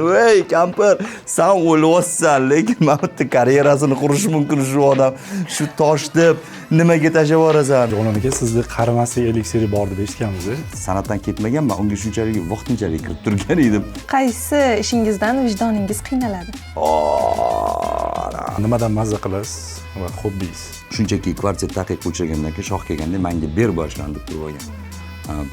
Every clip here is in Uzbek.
Ey kampir, sen o'lyapsan, lekin mana bu yerda karyerasini qurish mumkin shu odam. Shu tosh deb nimaga tashlab yuborasan? Jo'non aka, sizda qarimaslik eliksiri bor deb eshitganmiz. San'atdan ketmaganman, unga shunchalik vaqtinchalik kirib turgan edim. Qaysi ishingizdan vijdoningiz qiynaladi? Nimadan mazza qilasiz va hobbingiz? Shunchaki kvartet taqiq o'chirgandan keyin shoh kelganda menga ber boshlandi turib olgan.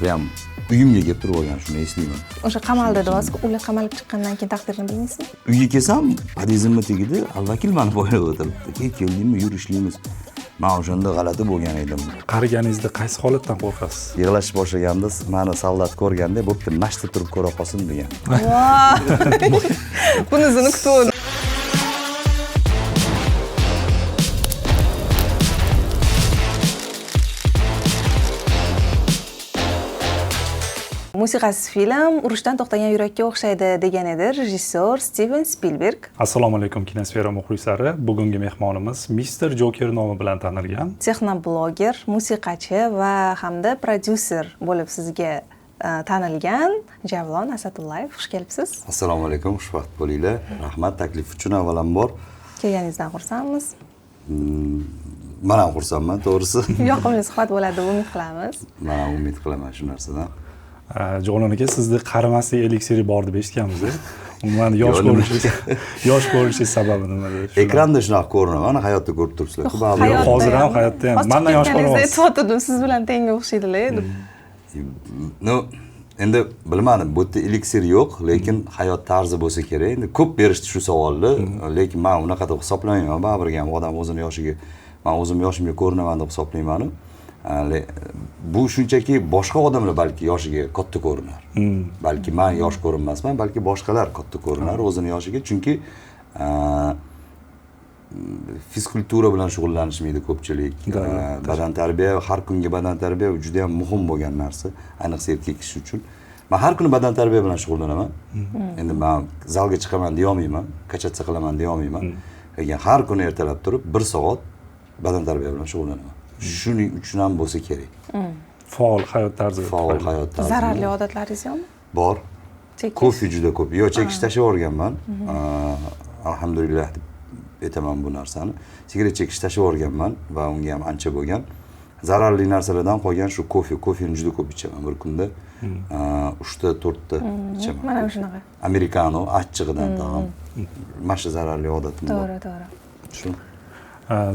Prям uyimga kelib turib olgan, shuni eslayman. O'sha qamaldi deyapsiz-ku, ular qamalib chiqqandan keyin taqdirini bilmaysizmi? Uyga kelsam, podizimni tagida alvakil meni poylab o'tiribdi. Keldingmi, yur ishlaymiz. Men o'shanda g'alati bo'lgan edim. Qariganingizda qaysi holatdan qo'rqasiz? Yig'lash boshlaganida meni soldat ko'rganda, bo'pti, mashta turib ko'ra qolsin degan. Bunisini kutib Musiqasiz film urushdan to'xtagan yurakka o'xshaydi degan edi rejissyor Steven Spielberg. Assalomu alaykum kinosfera muxlislari. Bugungi mehmonimiz Mr. Joker nomi bilan tanilgan Texnobloger, musiqachi va hamda prodyuser bo'lib sizga tanilgan Javlon Asadullayev. Xush kelibsiz. Assalomu alaykum, xushvaqt bo'linglar. Rahmat taklif uchun avvalambor. Kelganingizdan xursandmiz. Men ham xursandman, to'g'risi. Yoqimli suhbat bo'ladi deb umid qilamiz. Men ham umid qilaman shu narsadan. Jo'non aka, sizda qarimaslik eliksiri bor deb eshitganmiz. Umuman yosh ko'rinishingiz sababi nimada? Ekranda shunaqa ko'rinaman, hayotda ko'rib turibsizlar-ku. Hozir ham hayotda ham. Mendan yosh ko'ryapsiz. Aytdim, siz bilan tengi o'xshaydilar deb. Endi bilmadim, bu yerda eliksir yo'q, lekin hayot tarzi bo'lsa kerak. Endi ko'p berishdi shu savolni, lekin men unaqa deb hisoblamayman. Baribir ham odam o'zini yoshiga, men o'zim yoshimga ko'rinaman deb hisoblayman. Bu shunchaki boshqa odamlar balki yoshiga katta ko'rinar. Balki men yosh ko'rinmasman, balki boshqalar katta ko'rinar o'zini yoshiga, chunki fizkultura bilan shug'ullanishmaydi ko'pchilik. Badan tarbiya, har kungi badan tarbiya juda ham muhim bo'lgan narsa, ayniqsa erkak kishi uchun. Men har kuni badan tarbiya bilan shug'ullanaman. Endi men zalga chiqaman deya olmayman, kachatsiya qilaman deya olmayman. Lekin har kuni ertalab turib 1 soat badan tarbiya bilan shug'ullanaman. Shuning uchun ham bo'lsa kerak. Faol hayot tarzi. Faol hayot tarzi. Zararli odatlaringiz yo'qmi? Bor. Ko'p juda ko'p. Yo, chekish tashlab o'rganman. Alhamdulillah deb aytaman bu narsani. Sigaret chekish tashlab o'rganman va unga ham ancha bo'lgan. Zararli narsalardan qolgan shu kofeni juda ko'p ichaman bir kunda. 3 ta 4 ta ichaman. Mana shunaqa. Americano achchig'idan tag'in. Mana shu zararli odatim bor. To'g'ri. Shu.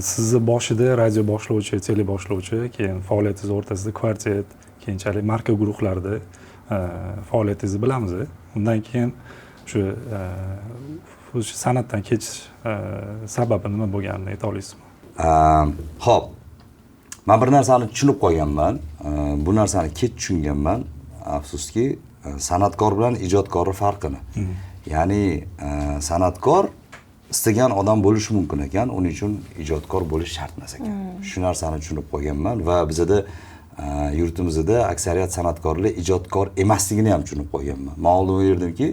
Sizni boshida radio boshlovchi, tele boshlovchi, keyin faoliyatingiz o'rtasida kvartet, keyinchalik marka guruhlarida faoliyatingizni bilamiz. Undan keyin shu san'atdan ketish sababi nima bo'lganini ayta olasizmi? Xo'p. Men bir narsani tushunib qolganman. Bu narsani kech tushunganman. Afsuski, san'atkor bilan ijodkorning farqini. Ya'ni san'atkor istagan odam bo'lishi mumkin ekan, uning uchun ijodkor bo'lish shart emas ekan. Shu narsani tushunib qolganman va bizda yurtimizda aksariyat san'atkorlar ijodkor emasligini ham tushunib qolganman. Men oldin o'ylardimki,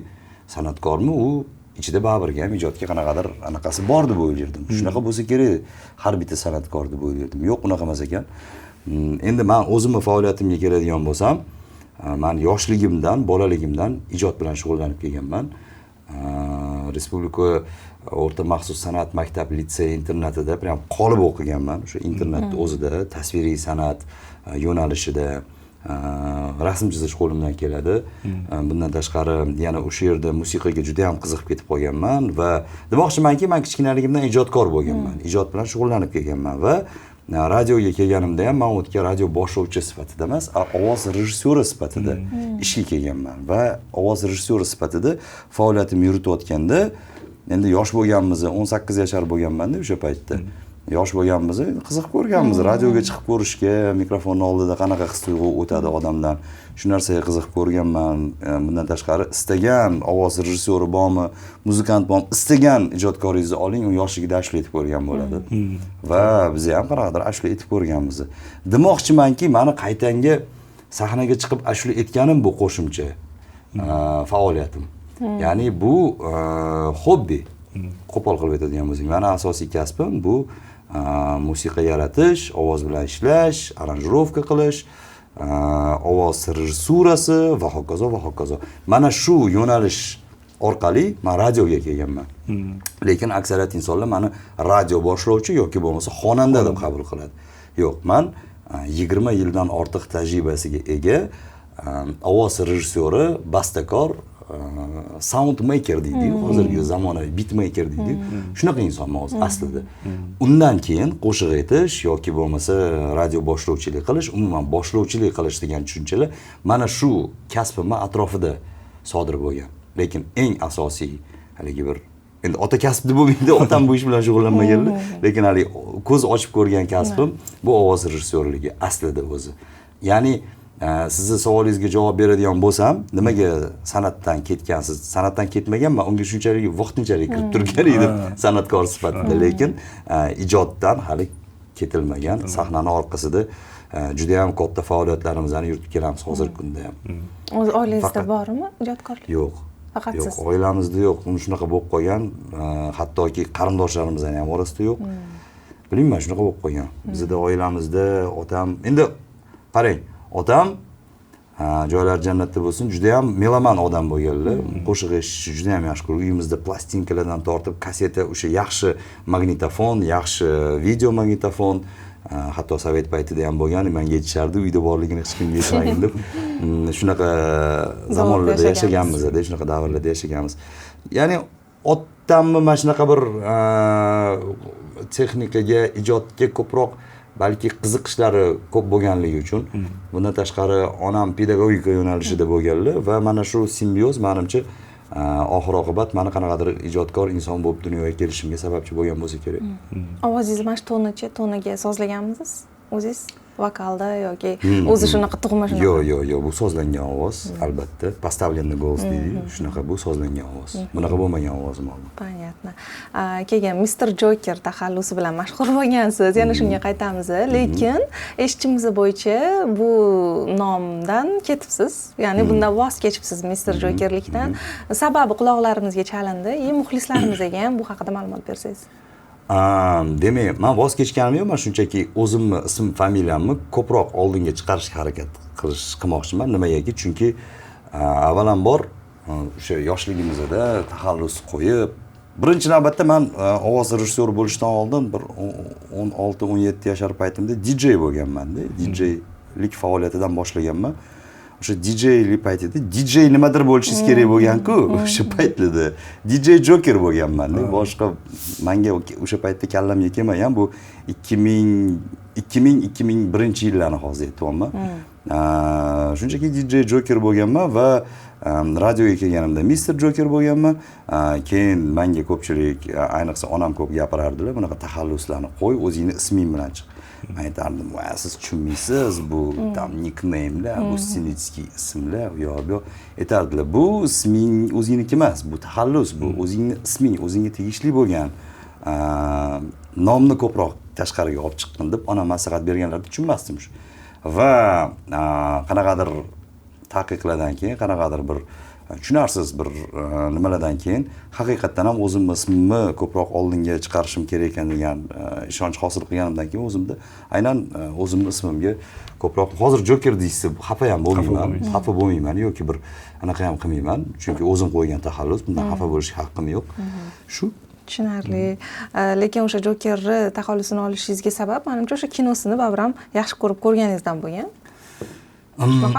san'atkormi u ichida baribir ham ijodga qanaqadir anaqasi bor deb o'ylardim. Shunaqa bo'lsa kerak har bitta san'atkor deb o'ylardim. Yo'q, unaqa emas ekan. Endi men o'zimning faoliyatimga keladigan bo'lsam, men yoshligimdan, bolaligimdan ijod bilan shug'ullanib kelganman. Respublika o'rta maxsus san'at maktab, litsey, internatida prям qolib o'qiganman. O'sha internat o'zida tasviriy san'at yo'nalishida rasm chizish qo'limdan keladi. Bundan tashqari yana o'sha yerda musiqaga juda ham qiziqib ketib qolganman va demoqchimanki, men kichkinaligimdan ijodkor bo'lganman. Ijod bilan shug'ullanib kelganman va radioga kelganimda ham men o'tga radio boshlovchi sifatida emas, ovoz rejissyori sifatida ishga kelganman va ovoz rejissyori sifatida faoliyatimni yuritayotganda, endi yosh bo'lganmiz, 18 yashar bo'lganman-da o'sha paytda. Yosh bo'lganmiz, qiziqib ko'rganmiz radioga chiqib ko'rishga, mikrofonning oldida qanaqa his-tuyg'u o'tadi odamdan. Shu narsaga qiziqib ko'rganman. Bundan tashqari istagan ovoz rejissyori bormi, muzikant bormi, istagan ijodkoringizni oling, u yoshligida ashula aytib ko'rgan bo'ladi. Va biz ham qanaqadir ashula aytib ko'rganmiz. Demoqchimanki, meni qaytanga sahnaga chiqib ashula aytganim bu qo'shimcha faoliyatim. Ya'ni bu hobbi. Qo'pol qilib aytadigan bo'lsak, meni asosiy kasbim bu musiqa yaratish, ovoz bilan ishlash, aranjirovka qilish, ovoz rejissurasi va hokazo va hokazo. Mana shu yo'nalish orqali men radioga kelganman. Lekin aksariyat insonlar meni radio boshlovchi yoki bo'lmasa xonanda deb qabul qiladi. Yo'q, men 20 yildan ortiq tajribasiga ega ovoz rejissyori, bastakor, sound maker deydi, hozirgi zamonaviy beat maker deydi. Shunaqa insonman o'zi aslida. Undan keyin qo'shiq aytish yoki bo'lmasa radio boshlovchilik qilish, umuman boshlovchilik qilish degan tushunchalar mana shu kasbimning atrofida sodir bo'lgan. Lekin eng asosiy haligi bir endi ota kasb deb bo'lmaydi, otam bu ish bilan shug'ullanmaganlar, lekin hali ko'z ochib ko'rgan kasbim bu ovoz rejissyorligi aslida o'zi. Ya'ni sizni savolingizga javob beradigan bo'lsam, nimaga san'atdan ketgansiz? San'atdan ketmaganman, unga shunchalik vaqtinchalik kirib turgan edim san'atkor sifatida, lekin ijoddan hali ketilmagan. Sahnani orqasida juda ham katta faoliyatlarimizni yuritib kelamiz hozirgi kunda ham. O'z oilangizda bormi ijodkorlik? Yo'q. Faqat siz. Yo'q, oilamizda yo'q. Shunaqa bo'lib qolgan, hattoki qarindoshlarimizning ham orasida yo'q. Bilmayman, shunaqa bo'lib qolgan. Bizda oilamizda otam, endi qarang, otam joylar jannatda bo'lsin, juda ham meloman odam bo'lganlar. Qo'shiq eshitishni juda ham yaxshi ko'rgan. Uyimizda plastinkalardan tortib, kaseta, o'sha yaxshi magnitofon, yaxshi video magnitofon, hatto sovet paytida ham bo'lgan, menga aytishardi, uyda borligini hech kimga aytmagin deb. Shunaqa zamonlarda yashaganmiz-da, shunaqa davrlarda yashaganmiz. Ya'ni otamni mana shunaqa bir texnikaga, ijodga ko'proq balki qiziqishlari ko'p bo'lganligi uchun, bundan tashqari onam pedagogika yo'nalishida bo'lganlar va mana shu simbioz menimcha oxir-oqibat meni qanaqadir ijodkor inson bo'lib dunyoga kelishimga sababchi bo'lgan bo'lsa kerak. Ovozingiz mana shu tonichi, toniga sozlaganmisiz o'zingiz? Vokalda yoki o'zi shunaqa tug'ma shunaqa? Yo'q, bu sozlangan ovoz, albatta. Поставленный голос deydi. Shunaqa bu sozlangan ovoz. Bunaqa bo'lmagan ovozim hozir. Понятно. Keyin Mr. Joker taxallusi bilan mashhur bo'lgansiz. Yana shunga qaytamiz. Lekin eshitishimiz bo'yicha bu nomdan ketibsiz. Ya'ni bundan voz kechibsiz Mr. Jokerlikdan. Sababi quloqlarimizga chalindi. Muxlislarimizga ham bu haqida ma'lumot bersangiz. Demak, men voz kechganim yo'q, men shunchaki o'zimni ism familiyamni ko'proq oldinga chiqarishga harakat qilmoqchiman. Nimagaki? Chunki avvalambor o'sha yoshligimizda taxallus qo'yib, birinchi navbatda men ovoz rejissyori bo'lishdan oldin bir 16-17 yashar paytimda DJ bo'lganman-da. DJlik faoliyatidan boshlaganman. O'sha DJlik paytida DJ nimadir bo'lishingiz kerak bo'lgan-ku, o'sha paytlarda DJ Joker bo'lganman-da. Boshqa menga o'sha paytda kallamga kelmagan, bu 2000-2001-yillarni hozir aytyapman. Shunchaki DJ Joker bo'lganman va radioga kelganimda Mr. Joker bo'lganman. Keyin menga ko'pchilik, ayniqsa onam ko'p gapirardilar, bunaqa taxalluslarni qo'y, o'zingni isming bilan chiq. Men aytardim, siz tushunmaysiz, bu tam nickname'lar, bu stilistskiy ismlar, yo'q. Aytardilar, bu isming o'zingniki emas, bu taxallus, bu o'zingni isming, o'zingga tegishli bo'lgan nomni ko'proq tashqariga olib chiqqin deb onam maslahat berganlarida tushunmasdim shu. Va qanaqadir taqiqlardan keyin, qanaqadir bir tushunarsiz bir nimalardan keyin haqiqatdan ham o'zimni ismimni ko'proq oldinga chiqarishim kerak ekan degan ishonch hosil qilganimdan keyin o'zimda aynan o'zimni ismimga ko'proq hozir Joker deysiz, xafa ham bo'lmayman yoki bir anaqa ham qilmayman, chunki o'zim qo'ygan taxallus, bundan xafa bo'lishga haqqim yo'q. Shu tushunarli. Lekin o'sha Jokerni taxallusini olishingizga sabab menimcha o'sha kinosini baribir yaxshi ko'rib ko'rganingizdan bo'lgan.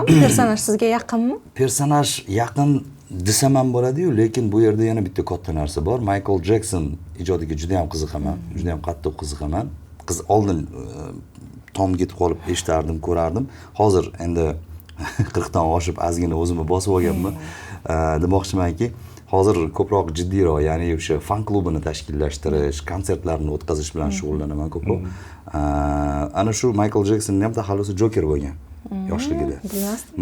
Personaj sizga yaqinmi? Personaj yaqin desam ham bo'ladi-yu, lekin bu yerda yana bitta katta narsa bor. Michael Jackson ijodiga juda ham qiziqaman, juda ham qattiq qiziqaman. Oldin tom ketib qolib eshitardim, ko'rardim. Hozir endi 40 dan oshib ozgina o'zimni bosib olganman. Demoqchimanki, hozir ko'proq jiddiyroq, ya'ni o'sha fan klubini tashkillashtirish, konsertlarni o'tkazish bilan shug'ullanaman ko'proq. Ana shu Michael Jacksonning ham taxallusi Joker bo'lgan. Yoshligida.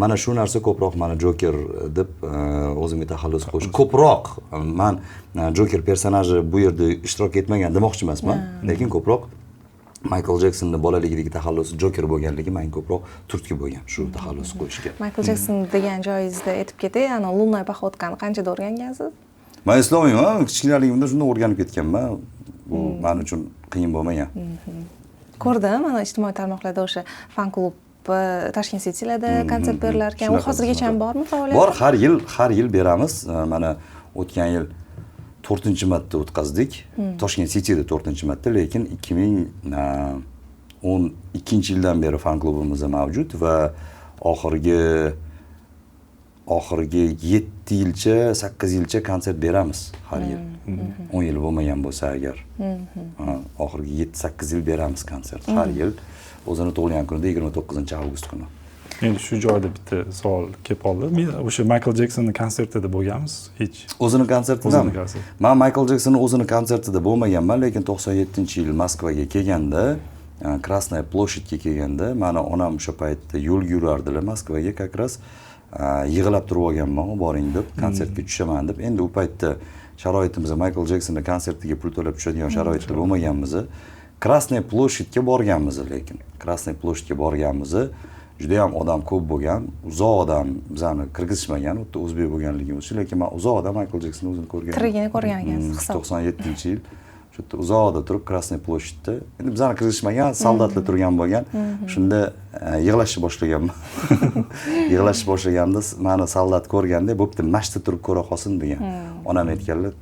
Mana shu narsa ko'proq mana Joker deb o'zimga taxallus qo'yish. Ko'proq men Joker personaji bu yerda ishtirok etmagan demoqchi emasman, lekin ko'proq Michael Jacksonning bolaligidagi taxallusi Joker bo'lganligi menga ko'proq turtki bo'lgan shu taxallus qo'yishga. Michael Jackson degan joyingizda aytib ketay, ana Lunay Paxotkani qanchada o'rgangansiz? Men eslamayman, kichkinaligimda shunday o'rganib ketganman. Bu men uchun qiyin bo'lmagan. Ko'rdim, mana ijtimoiy tarmoqlarda o'sha fan klub Tashkent City'larda konsert berilar ekan. U hozirgacha ham bormi faoliyat? Bor, har yil beramiz. Mana o'tgan yil 4-marta o'tkazdik. Toshkent City'da 4-marta, lekin 2012-yildan beri fan klubimiz mavjud va oxirgi 7 yilcha, 8 yilcha konsert beramiz har yil. 10 yil bo'lmagan bo'lsa agar. Oxirgi 7-8 yil beramiz konsert har yil. O'zini tug'ilgan kunida 29-avgust kuni. Endi shu joyda bitta savol kelib qoldi. Men o'sha Michael Jacksonning konsertida bo'lganmiz, hech. O'zini konsertidami? Men Michael Jacksonning o'zini konsertida bo'lmaganman, lekin 97-yil Moskvaga kelganda, Krasnaya ploshadga kelganda, meni onam o'sha paytda yo'l yurardilar Moskvaga как раз yig'ilab turib olganman, boring deb, konsertga tushaman deb. Endi u paytda sharoitimiz Michael Jacksonning konsertiga pul to'lab tushadigan sharoitda bo'lmaganmiz. Krasnaya ploshadga borganmiz, lekin Krasnaya ploshadga borganmiz. Juda ham odam ko'p bo'lgan, uzoqdan bizani kirgizishmagan, o'tda o'zbek bo'lganligimiz uchun, lekin men uzoqdan Michael Jacksonni o'zini ko'rganman. Kirgini ko'rgan ekansiz, hisob. 97-yil. Shu yerda uzoqda turib Krasnaya ploshadda, endi bizani kirgizishmagan, soldatlar turgan bo'lgan. Shunda yig'lashni boshlaganman. Yig'lashni boshlaganimda meni soldat ko'rganda, bo'pti, mashta turib ko'ra qolsin degan. Onam aytganlar,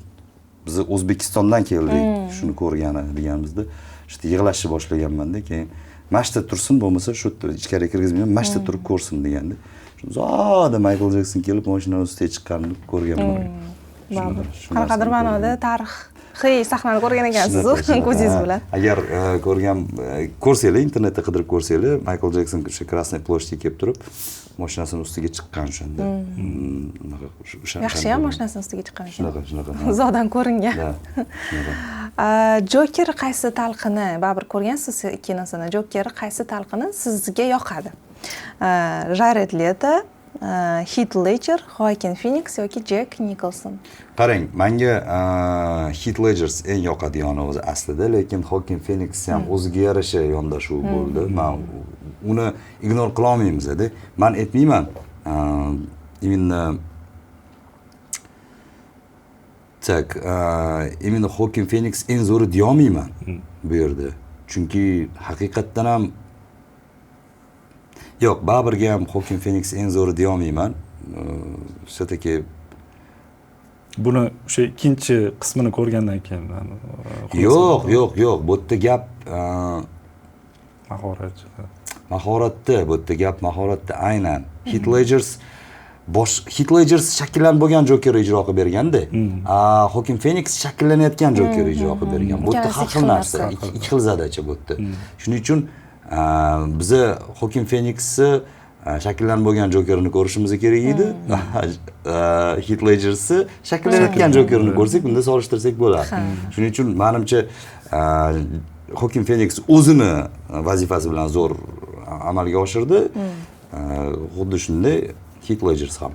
biz O'zbekistondan keldik, shuni ko'rgani deganimizda, shu yerda yig'lashni boshlaganman-da, keyin mashta tursin, bo'lmasa shu ichkariga kirgizmayman, mashta turib ko'rsin deganda. Shu uzoqda Michael Jackson kelib mashinaning ustiga chiqqanini ko'rganman. Qanaqadir ma'noda tarixiy sahnani ko'rgan ekansiz ko'zingiz bilan. Agar ko'rsanglar, internetda qidirib ko'rsanglar, Michael Jackson o'sha Krasnaya ploshadga kelib turib, mashinasining ustiga chiqqan o'shanda. Yaxshi ham mashinasining ustiga chiqqan ekan. Shunaqa. Uzoqdan ko'ringan. Joker qaysi talqini, baribir ko'rgansiz kinosini, Joker qaysi talqini sizga yoqadi? Jared Leto, Heath Ledger, Joaquin Phoenix yoki Jack Nicholson? Qarang, menga Heath Ledger eng yoqadigani o'zi aslida, lekin Joaquin Phoenix ham o'ziga yarasha yondashuv bo'ldi. Men uni ignor qila olmaymiz-da. Men aytmayman. Именно именно Joaquin Phoenix eng zo'ri deya olmayman bu yerda. Chunki haqiqatdan ham yo'q, baribirga ham Joaquin Phoenix eng zo'ri deya olmayman. Все-таки buni o'sha ikkinchi qismini ko'rgandan keyin yo'q, bu yerda gap mahoratda, bu yerda gap mahoratda aynan. Heath Ledger shakllanib bo'lgan Joker ijro qilib berganda, Joaquin Phoenix shakllanayotgan Joker ijro qilib bergan. Bu yerda har xil narsa, ikki xil zadacha bu yerda. Shuning uchun biza Joaquin Phoenixni shakllanib bo'lgan Jokerni ko'rishimiz kerak edi. Heath Ledger'ni shakllanayotgan Jokerni ko'rsak, bunda solishtirsak bo'ladi. Shuning uchun menimcha Joaquin Phoenix o'zini vazifasi bilan zo'r amalga oshirdi. Xuddi shunday Heath Ledger ham.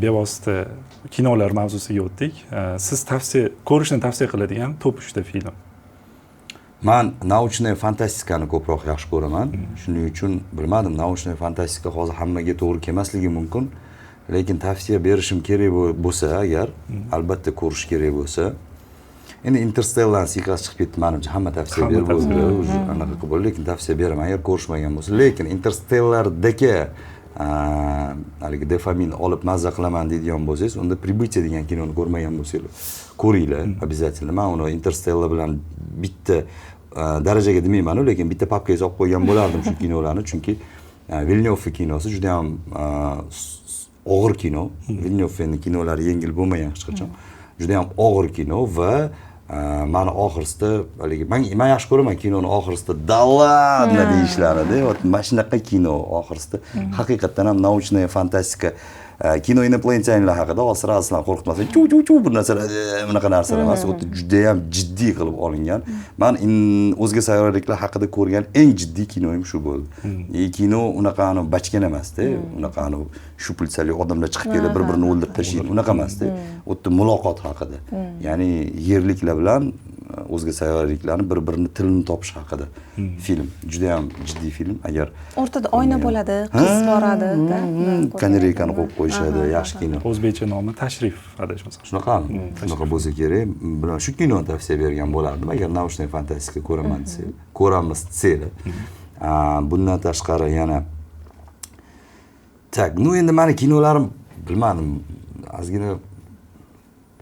Bevosita kinolar mavzusiga o'tdik. Siz ko'rishni tavsiya qiladigan top 3 ta film? Men nauchniy fantastikani ko'proq yaxshi ko'raman. Shuning uchun bilmadim, nauchniy fantastika hozir hammaga to'g'ri kelmasligi mumkin, lekin tavsiya berishim kerak bo'lsa agar, albatta ko'rish kerak bo'lsa, endi Interstellar siqas chiqib ketdi, menimcha hamma tavsiya berib bo'ldi, anaqa qilib bo'ldi, lekin tavsiya beraman agar ko'rishmagan bo'lsa. Lekin Interstellardagi haligi dopamin olib mazza qilaman deydigan bo'lsangiz, unda Прибытие degan kinoni ko'rmagan bo'lsangiz, ko'ringlar, обязательно. Men uni Interstellar bilan bitta darajaga demayman, lekin bitta papkaga solib qo'ygan bo'lardim shu kinolarni, chunki Villeneuve kinosi juda ham og'ir kino. Villeneuvening kinolari yengil bo'lmagan hech qachon. Juda ham og'ir kino va meni oxirsida haligi men yaxshi ko'raman kinoni oxirsida daladna deyishlari-da. Mana shunaqa kino oxirsida haqiqatdan ham nauchniy fantastika kino inoplantyanlar haqida sразу qo'rqitmasdan chu bir narsalar, bunaqa narsalar emas, o'ta juda ham jiddiy qilib olingan. Men o'zga sayyoraliklar haqida ko'rgan eng jiddiy kinoim shu bo'ldi. Kino unaqani bachkan emas-da, unaqani shupilsali odamlar chiqib kelib bir-birini o'ldirib tashlaydi, unaqa emas-da. O'ta muloqot haqida. Ya'ni yerliklar bilan o'zga sayyoraliklarni bir-birini tilini topish haqida film. Juda ham jiddiy film. Agar o'rtada oyna bo'ladi, qiz boradi, kanereykani qo'yib qo'yishadi, yaxshi kino. O'zbekcha nomi Tashrif adashmasam. Shunaqami? Shunaqa bo'lsa kerak. Bilan shu kinoni tavsiya bergan bo'lardim agar nauchniy fantastika ko'raman desanglar, ko'ramiz desanglar. Bundan tashqari yana endi meni kinolarim bilmadim, ozgina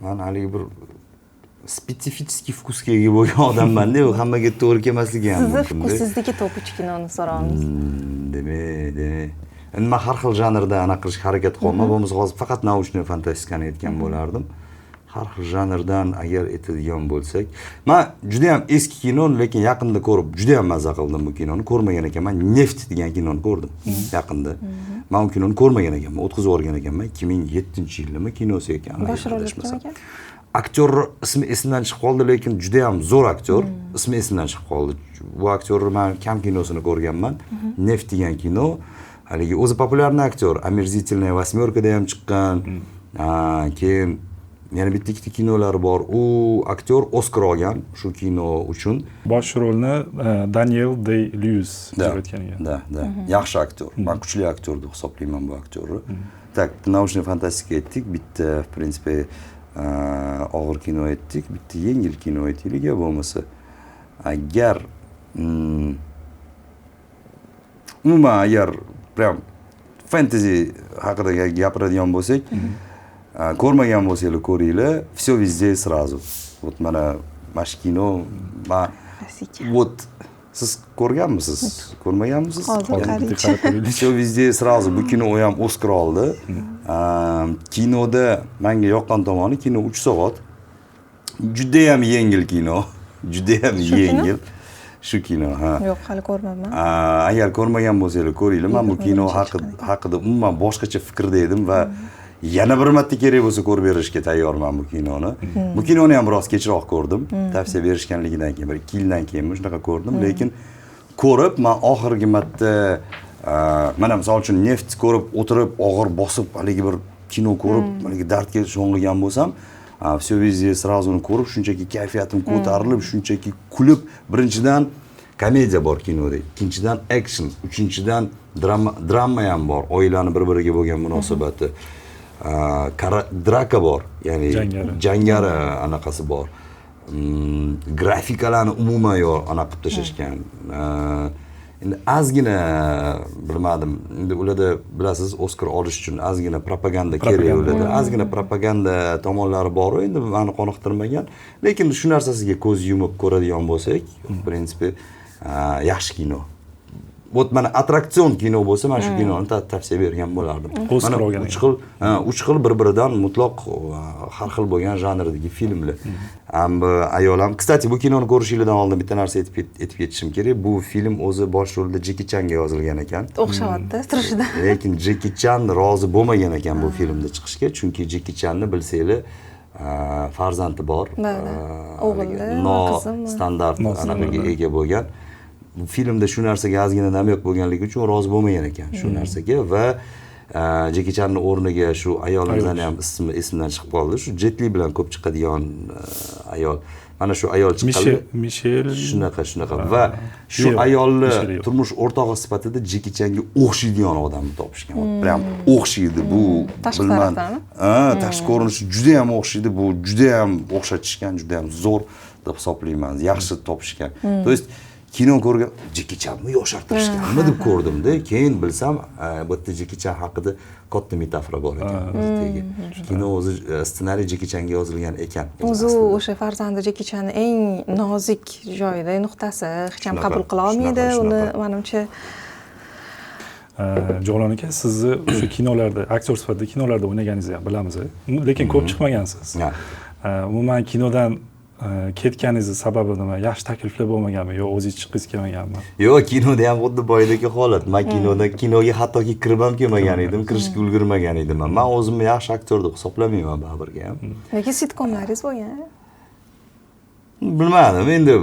man haligi bir spetsifический vkusga ega bo'lgan odamman-da, hammaga to'g'ri kelmasligi ham Sizni mumkin-da. vkusizdagi top 3 kinoni so'raymiz. Demak. Endi men har xil janrda anaqa qilishga harakat qilaman. Bo'lmasa hozir faqat naучный fantastikani aytgan bo'lardim. Har xil janrdan agar aytadigan bo'lsak, men juda ham eski kino, lekin yaqinda ko'rib juda ham mazza qildim bu kinoni. Ko'rmagan ekanman. Neft degan kinoni ko'rdim yaqinda. Men u kinoni ko'rmagan ekanman, o'tkazib yuborgan ekanman. 2007-yilmi kinosi ekan. Bosh rolda kim ekan? Aktyor ismi esimdan chiqib qoldi, lekin juda ham zo'r aktyor. Ismi esimdan chiqib qoldi. Bu aktyorni men kam kinosini ko'rganman. Neft degan kino. Haligi o'zi populyarniy aktyor, Омерзительная восьмеркада ham chiqqan. Keyin yana bitta ikkita kinolari bor. U aktyor Oskar olgan shu kino uchun. Bosh rolni Daniel Day-Lewis ijro etgan ekan. Da. Yaxshi aktyor. Men kuchli aktyor deb hisoblayman bu aktyorni. Tak, naучный fantastika aytdik, bitta в принципе og'ir kino aytdik, bitta yengil kino aytaylik bo'lmasa. Agar umuman agar prям fantasy haqida gapiradigan bo'lsak, ko'rmagan bo'lsanglar ko'ringlar, все везде сразу. Вот mana shu kino вот siz ko'rganmisiz? Ko'rmaganmisiz? Все везде сразу bu kino ham Oskar oldi. Kinoda menga yoqqan tomoni kino 3 soat. Juda ham yengil kino. Juda ham yengil. Shu kino, ha. Yo'q, hali ko'rmadim. Agar ko'rmagan bo'lsanglar ko'ringlar. Men bu kino haqida umuman boshqacha fikrda edim va yana bir marta kerak bo'lsa ko'rib berishga tayyorman bu kinoni. Bu kinoni ham biroz kechroq ko'rdim. Tavsiya berishganligidan keyin, bir 2 yildan keyin shunaqa ko'rdim, lekin ko'rib men oxirgi marta mana misol uchun Neft ko'rib o'tirib og'ir bosib haligi bir kino ko'rib, haligi dardga sho'ng'igan bo'lsam, все везде сразу ko'rib shunchaki kayfiyatim ko'tarilib, shunchaki kulib, birinchidan komediya bor kinoda, ikkinchidan action, uchinchidan drama ham bor, oilani bir-biriga bo'lgan munosabati. Draka bor, ya'ni jangari anaqasi bor. Grafikalarni umuman anaqa qilib tashashgan. Endi ozgina bilmadim. Endi ularda bilasiz, Oskar olish uchun ozgina propaganda kerak ularda. Ozgina propaganda tomonlari bor, endi meni qoniqtirmagan. Lekin shu narsasiga ko'z yumib ko'radigan bo'lsak, в принципе, yaxshi kino. Вот mana attraksion kino bo'lsa, men shu kinoni tavsiya bergan bo'lardim. Oskar olgan. 3 xil bir-biridan mutlaq har xil bo'lgan janrdagi filmlar. Ayol ham, kстати, bu kinoni ko'rishingizdan oldin bitta narsa aytib ketishim kerak. Bu film o'zi bosh rolda Jeki Changa yozilgan ekan. O'xshamayapti turishidan. Lekin Jeki Chan rozi bo'lmagan ekan bu filmda chiqishga, chunki Jeki Channi bilsanglar, farzandi bor. O'g'illi, qizim. Standart anaqaga ega bo'lgan. Bu filmda shu narsaga ozgina namyoq bo'lganligi uchun rozi bo'lmagan ekan shu narsaga va Jeki Channing o'rniga shu ayolimizdan ham ismi esimdan chiqib qoldi. Shu Jet Li bilan ko'p chiqadigan ayol. Mana shu ayol chiqqan. Michel shunaqa va shu ayolni turmush o'rtog'i sifatida Jeki Changa o'xshaydigan odamni topishgan. Prям o'xshaydi bu. Bilmadim. Tashqi ko'rinishi juda ham o'xshaydi. Bu juda ham o'xshatishgan, juda ham zo'r deb hisoblayman. Yaxshi topishgan. To есть kino ko'rgan Jeki Channi yoshartirishganmi deb ko'rdimda, keyin bilsam, bu yerda Jeki Chan haqida katta metafora bor ekan. Kino o'zi ssenariy Jeki Changa yozilgan ekan. O'zi o'sha farzandi Jeki Channi eng nozik joyida, nuqtasi, hech ham qabul qila olmaydi uni, menimcha. Jalol aka, sizni o'sha kinolarda, aktyor sifatida kinolarda o'ynaganingizni ham bilamiz, lekin ko'p chiqmagansiz. Umuman kinodan ketganingizni sababi nima? Yaxshi takliflar bo'lmaganmi yo o'zingiz chiqqingiz kelmaganmi? Yo'q, kinoda ham xuddi boyidagi holat. Men kinoga hattoki kirib ham kelmagan edim, kirishga ulgurmagan edim. Men o'zimni yaxshi aktyor deb hisoblamayman baribirga ham. Lekin sitkomlaringiz bo'lgan. Bilmadim, endi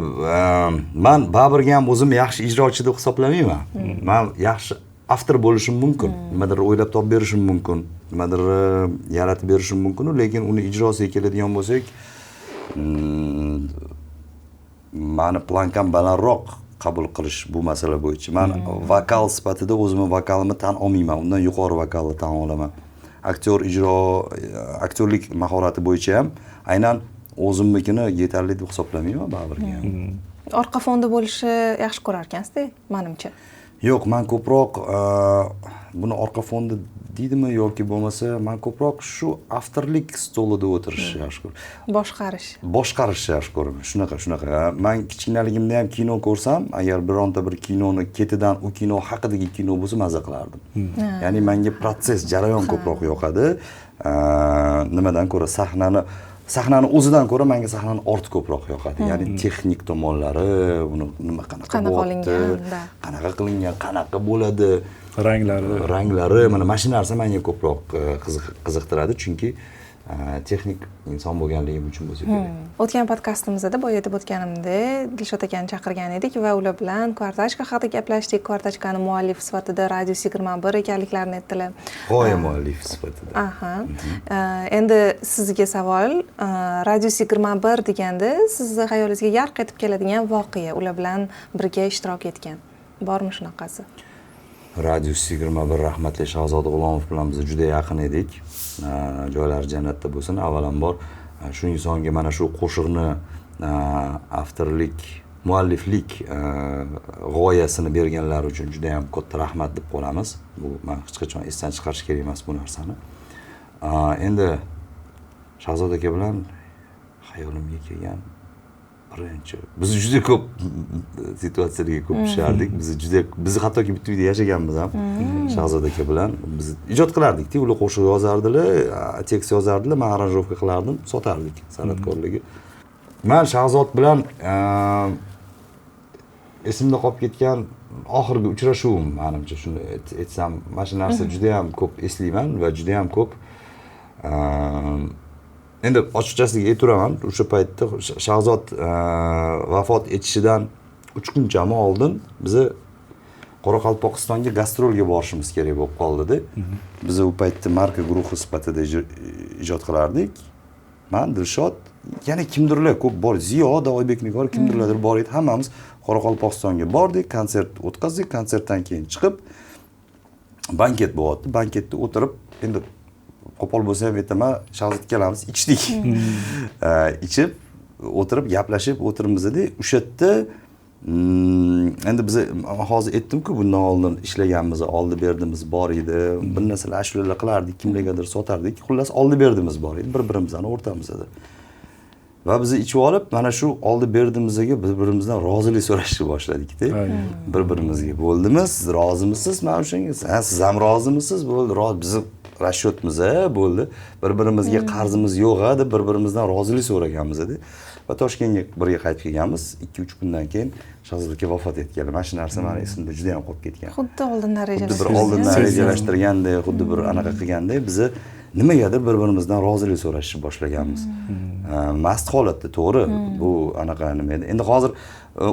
men baribirga ham o'zimni yaxshi ijrochi deb hisoblamayman. Men yaxshi avtor bo'lishim mumkin, nimadir o'ylab topib berishim mumkin, nimadir yaratib berishim mumkin, lekin uni ijrosiga keladigan bo'lsak, mani plankam balandroq qabul qilish bu masala bo'yicha. Men vokal sifatida o'zimni vokalimni tan olmayman, undan yuqori vokalni tan olaman. Aktyorlik mahorati bo'yicha ham aynan o'zimnikini yetarli deb hisoblamayman baribirga. Orqa fonda bo'lishi yaxshi ko'rar ekansiz-da, menimcha. Yo'q, men ko'proq buni orqa fonda deydimi yoki bo'lmasa, men ko'proq shu avtorlik stolida o'tirishni yaxshi ko'raman. Boshqarishni yaxshi ko'raman. Shunaqa. Men kichkinaligimda ham kino ko'rsam, agar bironta bir kinoni ketidan u kino haqidagi kino bo'lsa maza qilardim. Ya'ni menga protsess, jarayon ko'proq yoqadi. Nimadan ko'ra sahnani o'zidan ko'ra menga sahnani orti ko'proq yoqadi. Ya'ni texnik tomonlari, uni qanaqa qilingan, qanaqa bo'ladi, ranglari, mana shu narsa menga ko'proq qiziqtiradi, chunki texnik inson bo'lganligim uchun bo'lsa kerak. O'tgan podkastimizda boya aytib o'tganimdek, Dilshod akani chaqirgan edik va ular bilan Kvartachka haqida gaplashdik. Kvartachkani muallif sifatida Radio 21 ekanliklarini aytdilar. G'oya muallif sifatida. Endi sizga savol, Radio 21 deganda sizni xayolingizga yarq etib keladigan voqea, ular bilan birga ishtirok etgan. Bormi shunaqasi? Radio 21 rahmatli Shahzod G'ulomov bilan biz juda yaqin edik. Joylari jannatda bo'lsin. Avvalambor shu insonga mana shu qo'shiqni avtorlik, mualliflik g'oyasini berganlari uchun juda ham katta rahmat deb qolamiz. Bu men hech qachon esdan chiqarish kerak emas bu narsani. Endi Shahzod aka bilan xayolimga kelgan birinchi biz juda ko'p situatsiyalarga ko'p tushardik. Biz hattoki bitta uyda yashaganmiz ham Shahzod aka bilan. Biz ijod qilardik-ku, ular qo'shiq yozardilar, tekst yozardilar, men aranjировка qilardim, sotardik san'atkorligi. Men Shahzod bilan esimda qolib ketgan oxirgi uchrashuvim, menimcha shuni aytsam, mana shu narsa juda ham ko'p eslayman va juda ham ko'p endi ochiqchasiga aytiraman, o'sha paytda Shahzod vafot etishidan 3 kunchami oldin bizni Qoraqalpog'istonga gastrolga borishimiz kerak bo'lib qoldi-da. Biz u paytda marka guruhi sifatida ijod qilardik. Men, Dilshod, yana kimdirlar ko'p bor, Ziyoda, Oybekning bor, kimdirlar bor edi. Hammamiz Qoraqalpog'istonga bordik, konsert o'tkazdik, konsertdan keyin chiqib banket bo'lyapti. Banketda o'tirib, endi qo'pol bo'lsa ham aytaman, Shahzod kelamiz, ichdik. Ichib, o'tirib, gaplashib o'tiribmiz-da. O'sha yerda endi biz hozir aytdim-ku, bundan oldin ishlaganmiz, oldi berdimiz bor edi. Bir narsalar ashulalar qilardik, kimlargadir sotardik. Xullas, oldi berdimiz bor edi, bir-birimizdan o'rtamizda. Va biz ichib olib, mana shu oldi berdimizga bir-birimizdan rozilik so'rashni boshladik-da. Bir-birimizga bo'ldimi, siz rozimisiz mana o'shanga? Siz ham rozimisiz? Bo'ldi, biz rashyotmiz, bo'ldi. Bir-birimizga qarzimiz yo'q deb bir-birimizdan rozilik so'raganmiz edi. Va Toshkentga birga qaytib kelganmiz. 2-3 kundan keyin Shahzod aka vafot etganlar. Mana shu narsa meni esimda juda ham qolib ketgan. Xuddi oldindan rejalashtirgandek, xuddi bir anaqa qilgandek, biz nimagadir bir-birimizdan rozilik so'rashni boshlaganmiz. Mast holatda, to'g'ri. Bu anaqa nima edi? Endi hozir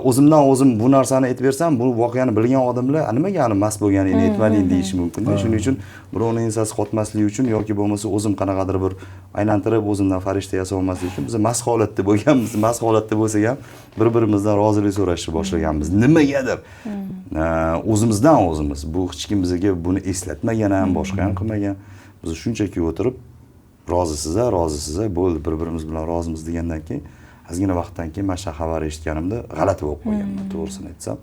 o'zimdan o'zim bu narsani aytib bersam, bu voqeani bilgan odamlar nimaga mast bo'lganingni aytmading deyishi mumkin. Shuning uchun birovning ensasi qotmasligi uchun yoki bo'lmasa o'zim qanaqadir bir aylantirib o'zimdan farishta yasab olmaslik uchun biz mast holatda bo'lganmiz. Mast holatda bo'lsak ham bir-birimizdan rozilik so'rashni boshlaganmiz. Nimagadir o'zimizdan o'zimiz. Bu hech kim bizga buni eslatmagan ham, boshqa ham qilmagan. Biz shunchaki o'tirib rozisiz, bo'ldi, bir-birimiz bilan rozimiz degandan keyin ozgina vaqtdan keyin mana shu xabar eshitganimda g'alati bo'lib qolganman, to'g'risini aytsam.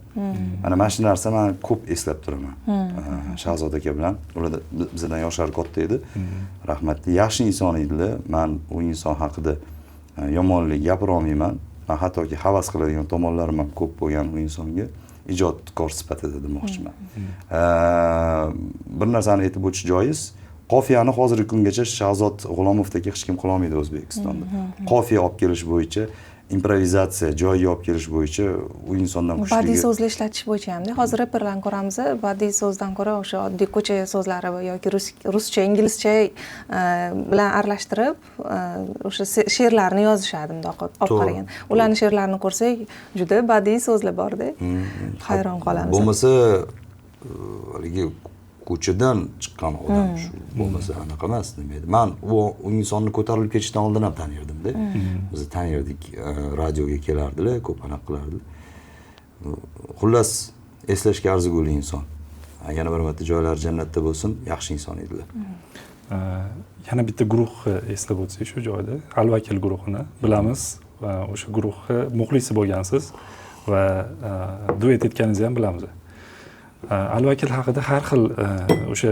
Mana shu narsa men ko'p eslab turaman. Shahzod aka bilan, ular bizdan yoshlari katta edi. Rahmatli, yaxshi inson edilar. Men u inson haqida yomonlik gapira olmayman. Men hattoki havas qiladigan tomonlarim ham ko'p bo'lgan u insonga. Ijodkor sifatida demoqchiman. Bir narsani aytib o'tish joiz. Qofiyani hozirgi kungacha Shahzod G'ulomovdek hech kim qila olmaydi O'zbekistonda. Qofiya olib kelish bo'yicha, improvizatsiya, joyiga olib kelish bo'yicha u insondan kuchli. Badiiy so'zlar ishlatish bo'yicha ham, hozir reperlarni ko'ramiz, badiiy so'zdan ko'ra o'sha oddiy ko'cha so'zlari yoki ruscha, inglizcha bilan aralashtirib, o'sha she'rlarni yozishadi bundoq olib qaragan. Ularning she'rlarini ko'rsak, juda badiiy so'zlar bor-da. Hayron qolamiz. Bo'lmasa, haligi ko'chadan chiqqan odam shu bo'lmasa anaqa emas demaydi. Men u insonni ko'tarilib ketishdan oldin ham tanirdim-da. Biz tanirdik, radioga kelardilar, ko'p anaqa qilardilar. Xullas, eslashga arzigulik inson. Yana bir marta joylari jannatda bo'lsin, yaxshi inson edilar. Yana bitta guruhni eslab o'tsak shu joyda, Al-Vakil guruhini bilamiz va o'sha guruhni muxlisi bo'lgansiz va duet etganingizni ham bilamiz. Alvakil haqida har xil o'sha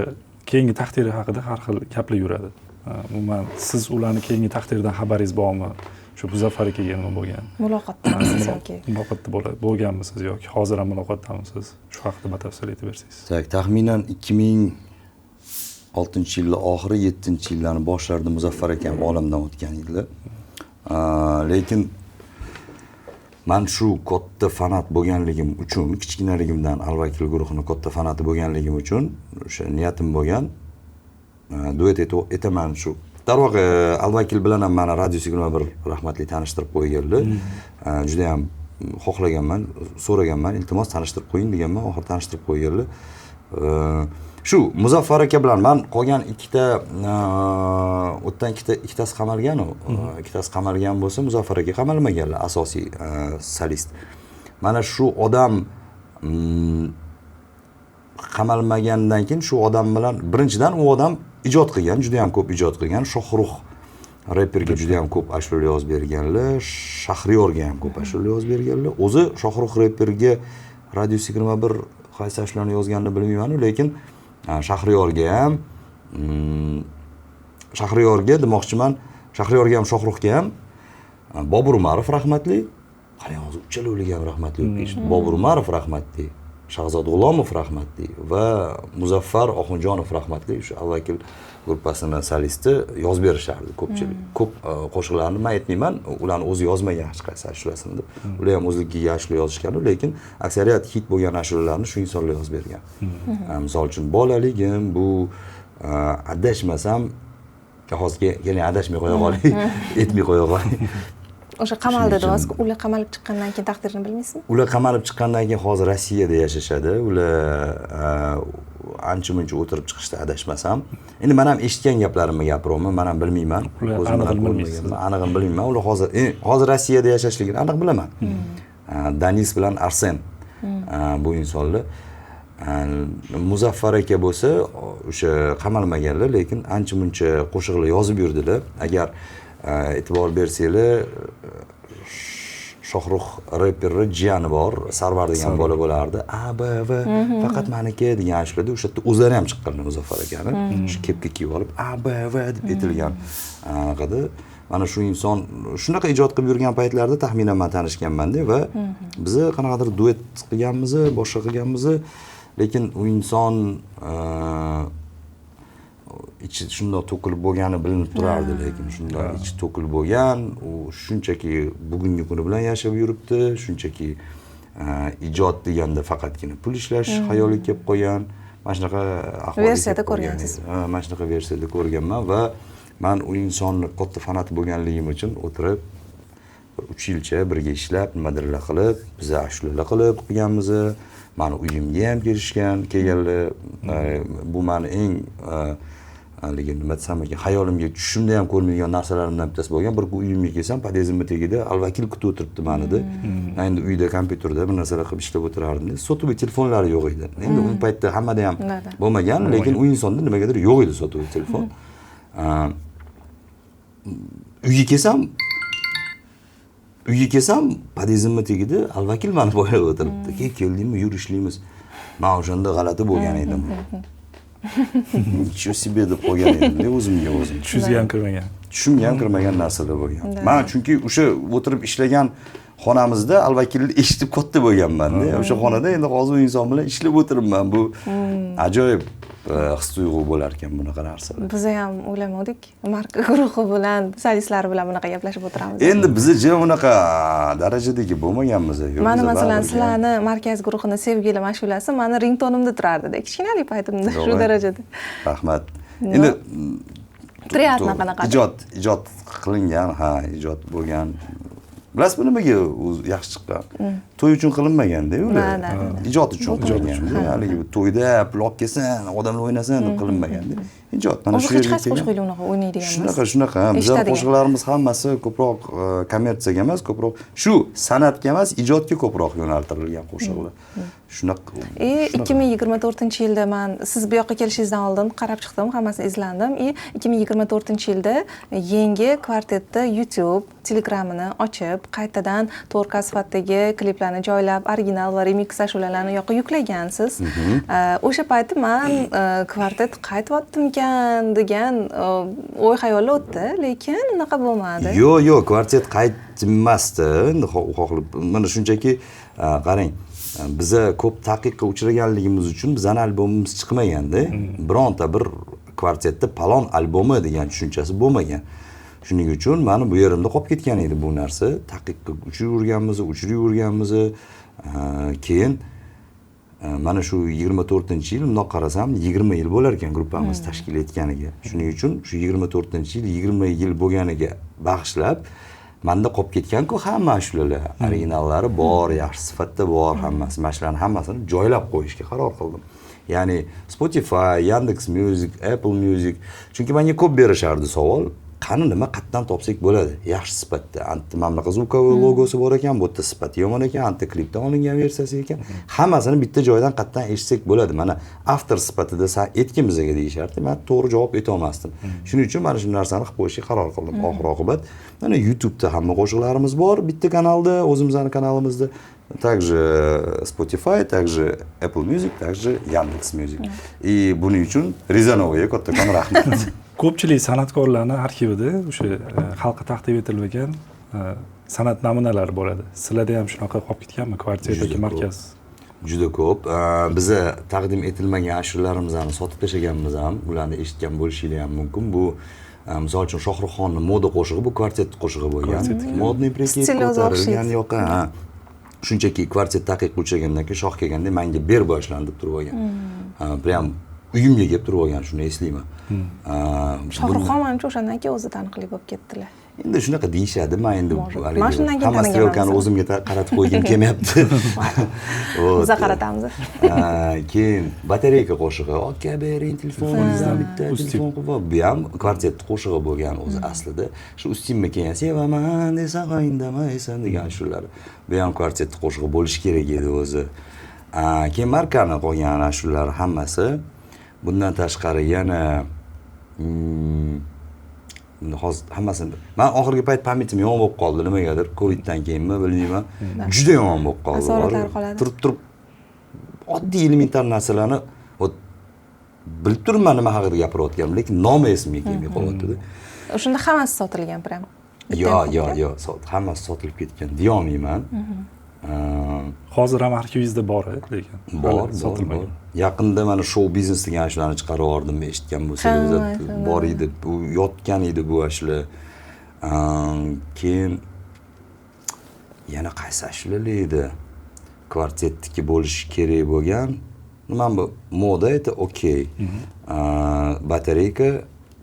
keyingi taqdiri haqida har xil gaplar yuradi. Umuman siz ularni keyingi taqdiridan xabaringiz bormi? Shu Muzaffar akaga nima bo'lgan? Muloqotdamisiz yoki? Muloqotda bo'lganmisiz yoki hozir ham muloqotdamisiz? Shu haqida batafsil aytib bersangiz. Taxminan 2006-yillar oxiri 7-yillarning boshlarida Muzaffar akam olamdan o'tgan edilar. Lekin men shu katta fanat bo'lganligim uchun, kichkinaligimdan Alvakil guruhini katta fanati bo'lganligim uchun o'sha niyatim bo'lgan. Duet etaman shu. Darvoqe Alvakil bilan ham meni Radio 21 rahmatli tanishtirib qo'yganlar. Juda ham xohlaganman, so'raganman, iltimos tanishtirib qo'ying deganman, oxir tanishtirib qo'yganlar. Shu Muzaffar aka bilan men qolgan o'tdan ikkitasi qamalgan, ikkitasi qamalgan bo'lsa, Muzaffar aka qamalmaganlar, asosiy solist. Mana shu odam qamalmagandan keyin shu odam bilan birinchidan u odam ijod qilgan, juda ham ko'p ijod qilgan. Shohruh reperga juda ham ko'p ashula yozib berganlar, Shahriyorga ham ko'p ashula yozib berganlar. O'zi Shohruh reperga Radio 21 qaysi ashulani yozganini bilmayman, lekin Shahriyorga ham Shahriyorga demoqchiman, Shahriyorga ham Shohruhga ham Bobur Umarov rahmatli, qani hozir uchaloviga ham rahmatli bo'lib ketdi. Bobur Umarov rahmatli, Shahzod G'ulomov rahmatli va Muzaffar Oxunjonov rahmatli o'sha Alvakil gruppasining solisti yozib berishardi ko'pchilik. Ko'p qo'shiqlarni men aytmayman, ularni o'zi yozmagan hech qaysi ashulasini deb. Ular ham o'zligiga ashula yozishgan, lekin aksariyat hit bo'lgan ashulalarni shu insonlar yozib bergan. Misol uchun bolaligim bu adashmasam, hozir yana adashmay qo'ya qolay, aytmay qo'ya qolay. O'sha qamaldi dedingiz, ular qamalib chiqqandan keyin taqdirini bilmaysizmi? Ular qamalib chiqqandan keyin hozir Rossiyada yashashadi. Ular ancha-muncha o'tirib chiqishdi adashmasam. Endi men ham eshitgan gaplarimni gapiryapman, men ham bilmayman. Aniqini bilmayman. Ular hozir Rossiyada yashashligini aniq bilaman. Danis bilan Arsen bu insonlar. Muzaffar aka bo'lsa, o'sha qamalmaganlar, lekin ancha-muncha qo'shiqlar yozib yurdilar. Agar e'tibor bersanglar, Shohruh reperni jiyani bor, Sarvar degan bola bo'lardi. ABV faqat meniki degan ashulada o'sha yerda o'zlari ham chiqqan Muzaffar akani. Shu kepka kiyib olib ABV deb aytilgan. Anaqada mana shu inson shunaqa ijod qilib yurgan paytlarda taxminan men tanishganman-da va biz qanaqadir duet qilganmiz, boshqa qilganmiz, lekin u inson ichi shundoq to'kilib bo'lgani bilinib turardi, lekin shundoq ichi to'kilib bo'lgan, u shunchaki bugungi kuni bilan yashab yuribdi, shunchaki ijod deganda faqatgina pul ishlash xayoliga kelib qolgan. Mana shunaqa ahvolda versiyada ko'rgansiz. Mana shunaqa versiyada ko'rganman va men u insonni katta fanati bo'lganligim uchun o'tirib 3 yilcha birga ishlab, nimadirlar qilib, biz ashulalar qilib qilganmiz. Meni uyimga ham kelganlar. Bu meni eng nima desam ekan, hayolimga tushimda ham ko'rmaydigan narsalarimdan bittasi bo'lgan. Bir kun uyimga kelsam, pod'ezdimning tagida Alvakil kutib o'tiribdi menida. Men endi uyda kompyuterda bir narsalar qilib ishlab o'tirardim. Sotuvli telefonlari yo'q edi. Endi u paytda hammada ham bo'lmagan, lekin u insonda nimagadir yo'q edi sotuvli telefon. Uyga kelsam, pod'ezdimning tagida Alvakil meni boylab o'tiribdi. Keldingmi, yur ishlaymiz. Men o'shanda g'alati bo'lgan edim. Shu себе deb qo'ygan edim, o'zimga o'zim. Tushimga ham kirmagan. Tushimga ham kirmagan narsalar bo'lgan. Men chunki o'sha o'tirib ishlagan xonamizda Alvakilni eshitib katta bo'lganman-da. O'sha xonada endi hozir u inson bilan ishlab o'tiribman. Bu ajoyib his-tuyg'u bo'lar ekan bunaqa narsalar. Biz ham o'ylamadik. Marka guruhi bilan, solistlari bilan bunaqa gaplashib o'tiramiz. Endi biz jim unaqa darajadagi bo'lmaganmiz. Meni masalan sizlarni markaz guruhini sevgili mashulasi meni ringtonimda turardi-da, kichkinalik paytimda shu darajada. Rahmat. Endi приятно qanaqa. Ijod qilingan, ijod bo'lgan. Bilasizmi nimaga yaxshi chiqqan? To'y uchun qilinmagan-da ular. Ijod uchun qilingan. Haligi to'yda pul olib kelsin, odamlar o'ynasin deb qilinmagan-da. ijod mana o'zi hech qaysi qo'shiqlar unaqa o'ynaydigan shunaqa bizlar qo'shiqlarimiz hammasi ko'proq kommersiyaga emas, ko'proq shu san'atga emas, ijodga ko'proq yo'naltirilgan qo'shiqlar. Shunaqa 2024-yilda men siz bu yoqqa kelishingizdan oldin qarab chiqdim, hammasini izlandim. 2024-yilda yangi kvartetda YouTube Telegramini ochib, qaytadan to'rqa sifatidagi kliplarni joylab, original va remix ashulalarni yoqqa yuklagansiz. O'sha payti men kvartet qaytyaptimikan degan o'y xayollar o'tdi, lekin unaqa bo'lmadi. Yo'q, kvartet qaytmasdi. Mana shunchaki qarang, biza ko'p taqiqqa uchraganligimiz uchun bizning albomimiz chiqmaganda, bironta bir kvartetda palon albomi degan tushunchasi bo'lmagan. Shuning uchun meni bu yerimda qolib ketgan edi bu narsa. Taqiqqa uchirib yurganmiz. Keyin mana shu 24-yil, bundoq qarasam 20 yil bo'lar ekan gruppamiz tashkil etganiga. Shuning uchun shu 24-yil 20 yil bo'lganiga bag'ishlab menda qolib ketgan-ku hamma ashulalar, originallari bor, yaxshi sifatda bor hammasi. Mana shularning hammasini joylab qo'yishga qaror qildim. Ya'ni Spotify, Yandex.Music, Apple Music. Chunki menga ko'p berishardi savol. Qani nima qatdan topsak bo'ladi? Yaxshi sifatda. Anta mana bunaqa zvukovoy logosi bor ekan, bu yerda sifati yomon ekan, anta klipda olingan versiyasi ekan. Hammasini bitta joydan qatdan eshitsak bo'ladi. Mana avtor sifatida sen etgin bizaga deyishardi. Men to'g'ri javob eta olmasdim. Shuning uchun mana shu narsani qilib qo'yishga qaror qildim. Oxir-oqibat mana YouTube'da hamma qo'shiqlarimiz bor, bitta kanalda, o'zimizning kanalimizda. Также Spotify, также Apple Music, также Yandex.Music. И buning uchun Rizanovga kattakon rahmat. Ko'pchilik san'atkorlarning arxivida o'sha xalqqa taqdim etilmagan san'at namunalari bo'ladi. Sizlarda ham shunaqa qolib ketganmi, kvartetdagi markaz? Juda ko'p. Biza taqdim etilmagan ashulalarimizni sotib tashlaganmiz ham, ularni eshitgan bo'lishingiz ham mumkin. Bu misol uchun Shohruxxonning moda qo'shig'i bu kvartet qo'shig'i bo'lgan. Modniy preket ko'tarilgan yoqqa. Shunchaki kvartet taqiqqa uchragandan keyin shoh kelganda menga ber boshlandi deb turib olgan. Prям uyimga kelib turib olgan, shuni eslayman. Shohruxxon menimcha o'shandan keyin o'zi taniqli bo'lib ketdilar. Endi shunaqa deyishadi, men endi hamma strelkani o'zimga qaratib qo'ygim kelmayapti. Biz qaratamiz. Keyin batareyka qo'shig'i, "Aka bering telefoningizdan bitta telefon qilib", bu ham kvartet qo'shig'i bo'lgan o'zi aslida. Shu ustimma keyin "Sevaman desa indamaysan" degan shular. Bu ham kvartet qo'shig'i bo'lishi kerak edi o'zi. Keyin markani qolgan shular hammasi. Bundan tashqari yana hozir hammasini men oxirgi payt pamiyatim yomon bo'lib qoldi, nimagadir Coviddan keyinmi bilmayman. Juda yomon bo'lib qoldi. Asoratlar qoladi. Turib oddiy elementar narsalarni bilib turibman nima haqida gapirayotganim, lekin nomi esimga kelmay qolyapti-da. O'shunda hammasi sotilgan prям. Yo'q, hammasi sotilib ketgan deyolmayman. Hozir ham arxivingizda bor, lekin bor, sotilmagan. Yaqinda mana show biznes degan ashulalarni chiqarib yubordim, eshitgan bo'lsangiz, bor edi, bu yotgan edi bu ashula. Keyin yana qaysi ashulalar edi? Kvartetniki bo'lishi kerak bo'lgan. Nima bu moda edi, okey. Batareyka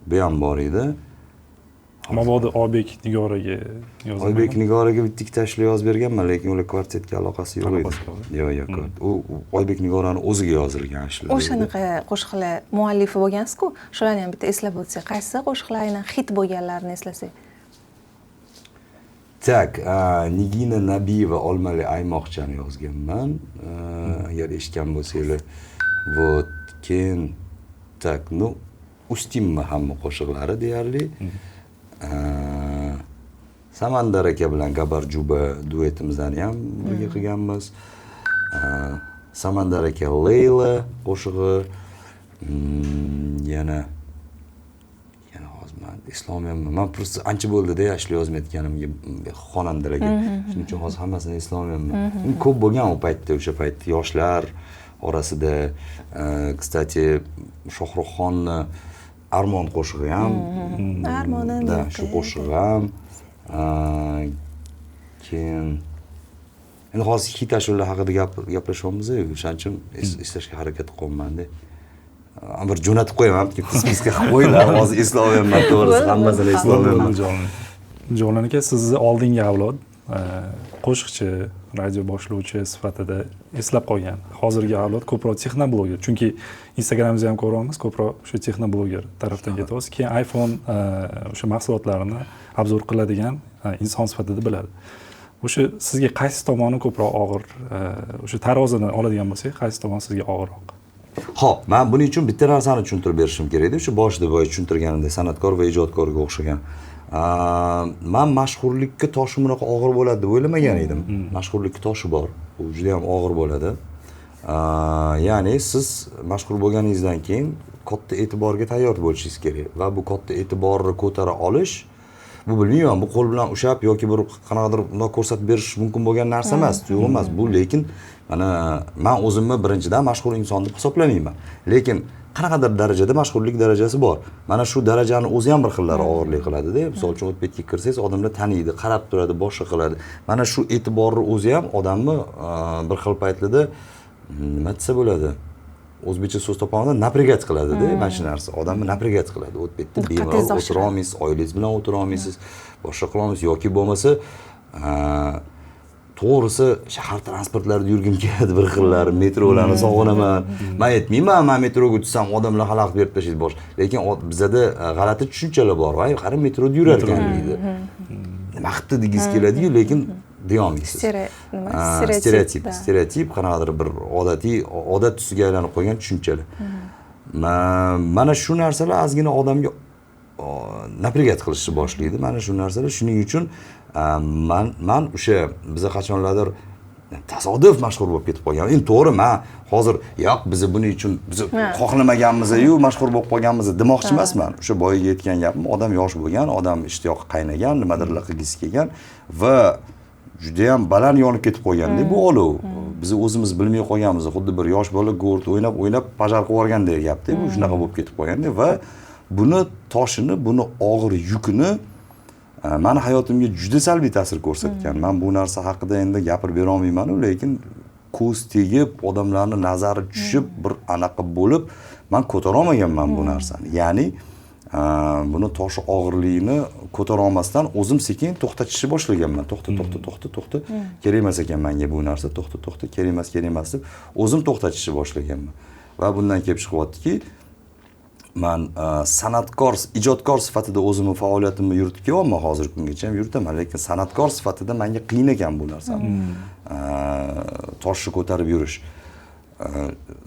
bu ham bor edi. Mabodo Oybek Nigoraga yozdim. Oybek Nigoraga bitta ikkita ashula yozib berganman, lekin ular kvartetga aloqasi yo'q edi. Yo'q. U Oybek Nigoraning o'ziga yozilgan ashula. O'shanaqa qo'shiqlar muallifi bo'lgansiz-ku, shularni ham bitta eslab o'tsak, qaysi qo'shiqlarning hit bo'lganlarini eslasak. Tak, Nigina Nabiyeva Olmali aymoqchani yozganman. Agar eshitgan bo'lsanglar, вот, keyin tak, Ustimma hamma qo'shiqlari deyarli. Samandar aka bilan Gabar Juba duetimizni ham birga qilganmiz. Samandar aka Leyla qo'shig'i, yana hozir men eslolmayapman. Men просто ancha bo'ldi-da ashula yozmayotganimga xonandalarga. Shuning uchun hozir hammasini eslolmayapman. Ko'p bo'lgan u paytda, o'sha payt yoshlar orasida, kстати, Shohruxxonni Armon qo'shig'i ham. Armonim. Da, shu qo'shig'i ham. Keyin endi hozir hit ashulalar haqida gaplashyapmiz, o'shaning uchun eslashga harakat qilyapman-da. Bir jo'natib qo'yaman, spiska qilib qo'yinglar, hozir eslolmayapman, to'g'risi hammasini eslolmayapman. Jonlan aka, sizni oldingi avlod, qo'shiqchi, radio boshlovchi sifatida eslab qolgan. Hozirgi avlod ko'proq texnobloger. Chunki Instagramimizni ham ko'ryapmiz, ko'proq o'sha texnobloger tarafdan ketyapmiz. Keyin iPhone o'sha mahsulotlarini obzor qiladigan inson sifatida biladi. O'sha sizga qaysi tomoni ko'proq og'ir, o'sha tarozidan oladigan bo'lsak, qaysi tomon sizga og'irroq? Xo'p, men buning uchun bitta narsani tushuntirib berishim kerak edi. O'sha boshida boya tushuntirganimdek, san'atkor va ijodkorga o'xshagan. Men mashhurlikka toshi bunaqa og'ir bo'ladi deb o'ylamagan edim. Mashhurlikka toshi bor. U juda ham og'ir bo'ladi. Ya'ni siz mashhur bo'lganingizdan keyin katta e'tiborga tayyor bo'lishingiz kerak va bu katta e'tiborni ko'tara olish, bu bilmayman, bu qo'l bilan ushab yoki bir qanaqadir bundoq ko'rsatib berish mumkin bo'lgan narsa emas, tuyg'u emas. Bu lekin mana men o'zimni birinchidan mashhur inson deb hisoblamayman. Lekin qanaqadir darajada mashhurlik darajasi bor. Mana shu darajani o'zi ham bir xillari og'irlik qiladi-da. Misol uchun o'tbetga kirsangiz, odamlar taniydi, qarab turadi, boshqa qiladi. Mana shu e'tiborni o'zi ham odamni bir xil paytlarda nima desa bo'ladi? O'zbekcha so'z topolmadan naprigat qiladi-da. Mana shu narsa odamni naprigat qiladi. O'tbetda bemalol o'tira olmaysiz, oilangiz bilan o'tira olmaysiz, boshqa qila olmaysiz yoki bo'lmasa to'g'risi shahar transportlarida yurgim keladi bir xillari, metrolarni sog'inaman. Men aytmayman, men metroga tushsam odamlar xalaqit berib tashlaydi bosh. Lekin bizada g'alati tushunchalar bor. Voy, qara metroda yurar ekan deydi. Nima qildi degiz keladi-yu, lekin deyolmaysiz. Stereotip qanaqadir bir odat tusiga aylanib qolgan tushunchalar. Mana shu narsalar ozgina odamga naprigat qilishni boshlaydi. Mana shu narsalar shuning uchun man o'sha biza qachonlardir tasodif mashhur bo'lib ketib qolgan. Endi to'g'ri, men hozir yo'q, biz buning uchun biz xohlamaganmiz-yu mashhur bo'lib qolganmiz demoqchi emasman. O'sha boyaga aytgan gapim, odam yosh bo'lgan, odam ishtiyoqi qaynagan, nimadirlar qilgisi kelgan va juda ham baland yonib ketib qolganda bu olov. Biz o'zimiz bilmay qolganmiz, xuddi bir yosh bola go'rt o'ynab pajar qilib yuborgandek gapda, bu shunaqa bo'lib ketib qolganda va buni toshini, buni og'ir yukini meni hayotimga juda salbiy ta'sir ko'rsatgan. Men bu narsa haqida endi gapirib bera olmayman, lekin ko'z tegib, odamlarni nazari tushib, bir anaqa bo'lib, men ko'tara olmaganman bu narsani. Ya'ni buni toshi og'irligini ko'tara olmasdan o'zim sekin to'xtatishni boshlaganman. To'xta. Kerak emas ekan menga bu narsa. To'xta, kerak emas deb o'zim to'xtatishni boshlaganman. Va bundan kelib chiqyaptiki, men san'atkor, ijodkor sifatida o'zimning faoliyatimni yuritib kelyapman, hozirgi kungacha ham yuritaman, lekin san'atkor sifatida menga qiyin ekan bu narsani. Toshni ko'tarib yurish.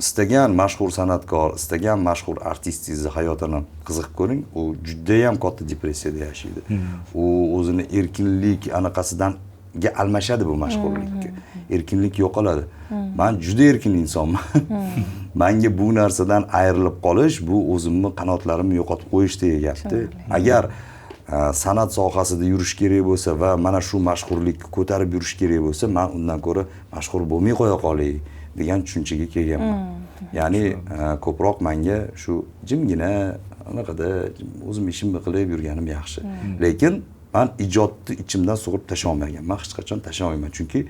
Istagan mashhur san'atkor, istagan mashhur artistingizni hayotini qiziqib ko'ring, u juda ham katta depressiyada yashaydi. U o'zini erkinlik anaqasidan almashadi bu mashhurlikka. Erkinlik yo'qoladi. Men juda erkin insonman. Menga bu narsadan ayrilib qolish, bu o'zimni qanotlarimni yo'qotib qo'yish degan gapdi. Agar san'at sohasida yurish kerak bo'lsa va mana shu mashhurlikni ko'tarib yurish kerak bo'lsa, men undan ko'ra mashhur bo'lmay qo'ya qolay degan tushunchaga kelganman. Ya'ni ko'proq menga shu jimgina anaqada o'zim ishimni qilib yurganim yaxshi. Lekin men ijodni ichimdan sug'urib tashlay olmaganman, hech qachon tashlay olmayman, chunki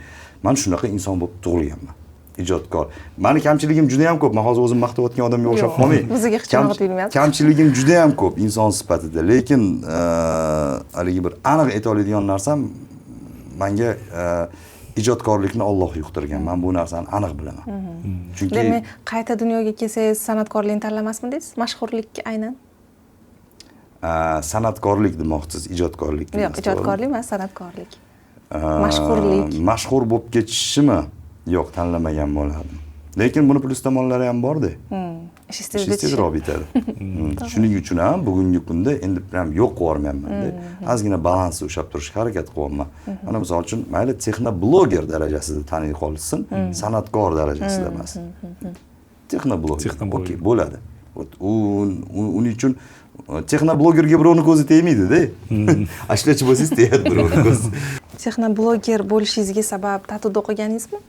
men shunaqa inson bo'lib tug'ilganman. Ijodkor. Meni kamchiligim juda ham ko'p. Men hozir o'zim maqtayotgan odamga o'xshab qolmay. Bizga hech qanaqa tuyulmayapti. Kamchiligim juda ham ko'p inson sifatida, lekin haligi bir aniq ayta oladigan narsam menga ijodkorlikni Alloh yuqtirgan. Men bu narsani aniq bilaman. Chunki demak, qayta dunyoga kelsangiz san'atkorlikni tanlamasmidingiz? Mashhurlikka aynan? San'atkorlik demoqchisiz, ijodkorlik demoqchisiz. Yo'q, ijodkorlik emas, san'atkorlik. Mashhurlik. Mashhur bo'lib ketishimi? Yo'q, tanlamagan bo'lardim. Lekin buni plyus tomonlari ham bor-da. Ishingiz tezroq bitadi. Shuning uchun ham bugungi kunda endi ham yo'q qo'yarmanman-da. Ozgina balansni ushlab turishga harakat qilyapman. Mana misol uchun, mayli texnobloger darajasida taniy qolsin, san'atkor darajasida emas. Texnobloger. Okey, bo'ladi. Uning uchun texnoblogerga birovning ko'zi tegmaydi-da. Ashlachi bo'lsangiz tegadi birovning ko'zi. Texnobloger bo'lishingizga sabab ta'tilda o'qiganingizmi?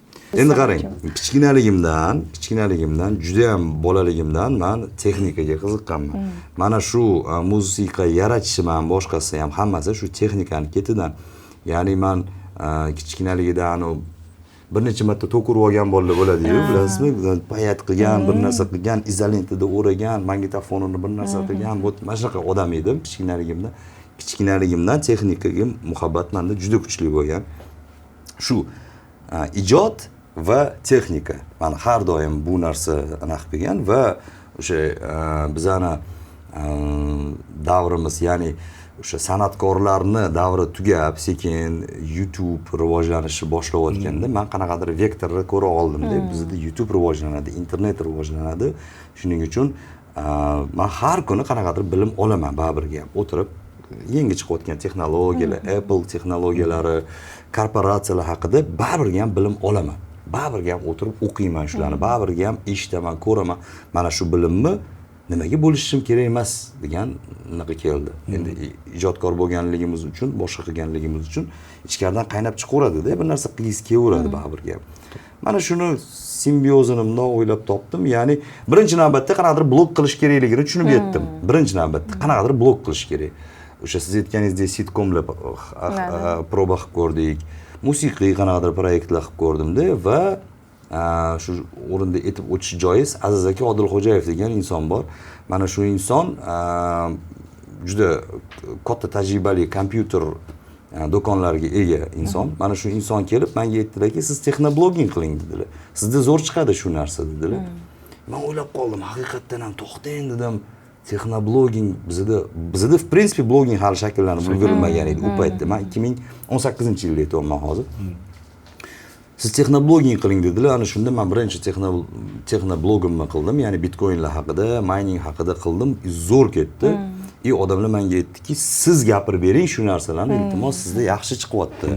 Endi qarang, kichkinaligimdan, juda ham bolaligimdan men texnikaga qiziqqanman. Mana shu musiqa yaratishim, boshqasi ham hammasi shu texnikani ketidan. Ya'ni men kichkinaligida bir necha marta to'k urib olgan bolalar bo'ladi-yu, bilasizmi? Payat qilgan, bir narsa qilgan, izolentada o'ragan, magnitofonini bir narsa qilgan, mana shunaqa odam edim kichkinaligimdan texnikaga muhabbat menda juda kuchli bo'lgan. shu ijod va texnika mana har doim bu narsa anaqa qilgan va o'sha bizani davrimiz ya'ni o'sha san'atkorlarni davri tugab sekin YouTube rivojlanishni boshlayotganda men qanaqadir vektorni ko'ra oldimda bizda YouTube rivojlanadi, internet rivojlanadi. Shuning uchun men har kuni qanaqadir bilim olaman baribir ham o'tirib yangi chiqayotgan texnologiyalar, Apple texnologiyalari, korporatsiyalar haqida baribir ham bilim olaman. Baribir ham o'tirib o'qiyman shularni, baribir ham eshitaman, ko'raman. Mana shu bilimni nimaga bo'lishim kerak emas degan naqa keldi. Endi ijodkor bo'lganligimiz uchun, boshqa qilganligimiz uchun ichkaridan qaynab chiqaveradi-da, bir narsa qilgisi kelaveradi baribir ham. Mana shuni simbiozini bundoq o'ylab topdim. Ya'ni birinchi navbatda qanaqadir blog qilish kerakligini tushunib yetdim. Birinchi navbatda qanaqadir blog qilish kerak. O'sha siz aytganingizdek sitkomlar proba qilib ko'rdik. Musiqiy qanaqadir proyektlar qilib ko'rdimda va shu o'rinda aytib o'tish joiz, Aziz aka Odilxo'jayev degan inson bor. Mana shu inson juda katta tajribali kompyuter do'konlariga ega inson. Mana shu inson kelib menga aytdilarki, siz texnoblogging qiling dedilar. Sizda zo'r chiqadi shu narsa dedilar. Men o'ylab qoldim, haqiqatdan ham to'xtang dedim. Texnoblogging bizda в принципе blogging hali shakllanib ulgurmagan edi u paytda. Men 2018-yilda aytyapman hozir. Siz texnoblogging qiling dedilar. Ana shunda men birinchi texnoblogimni qildim. Ya'ni bitcoinlar haqida, mining haqida qildim. Zo'r ketdi. Odamlar menga aytdiki, siz gapirib bering shu narsalarni, iltimos sizda yaxshi chiqyapti.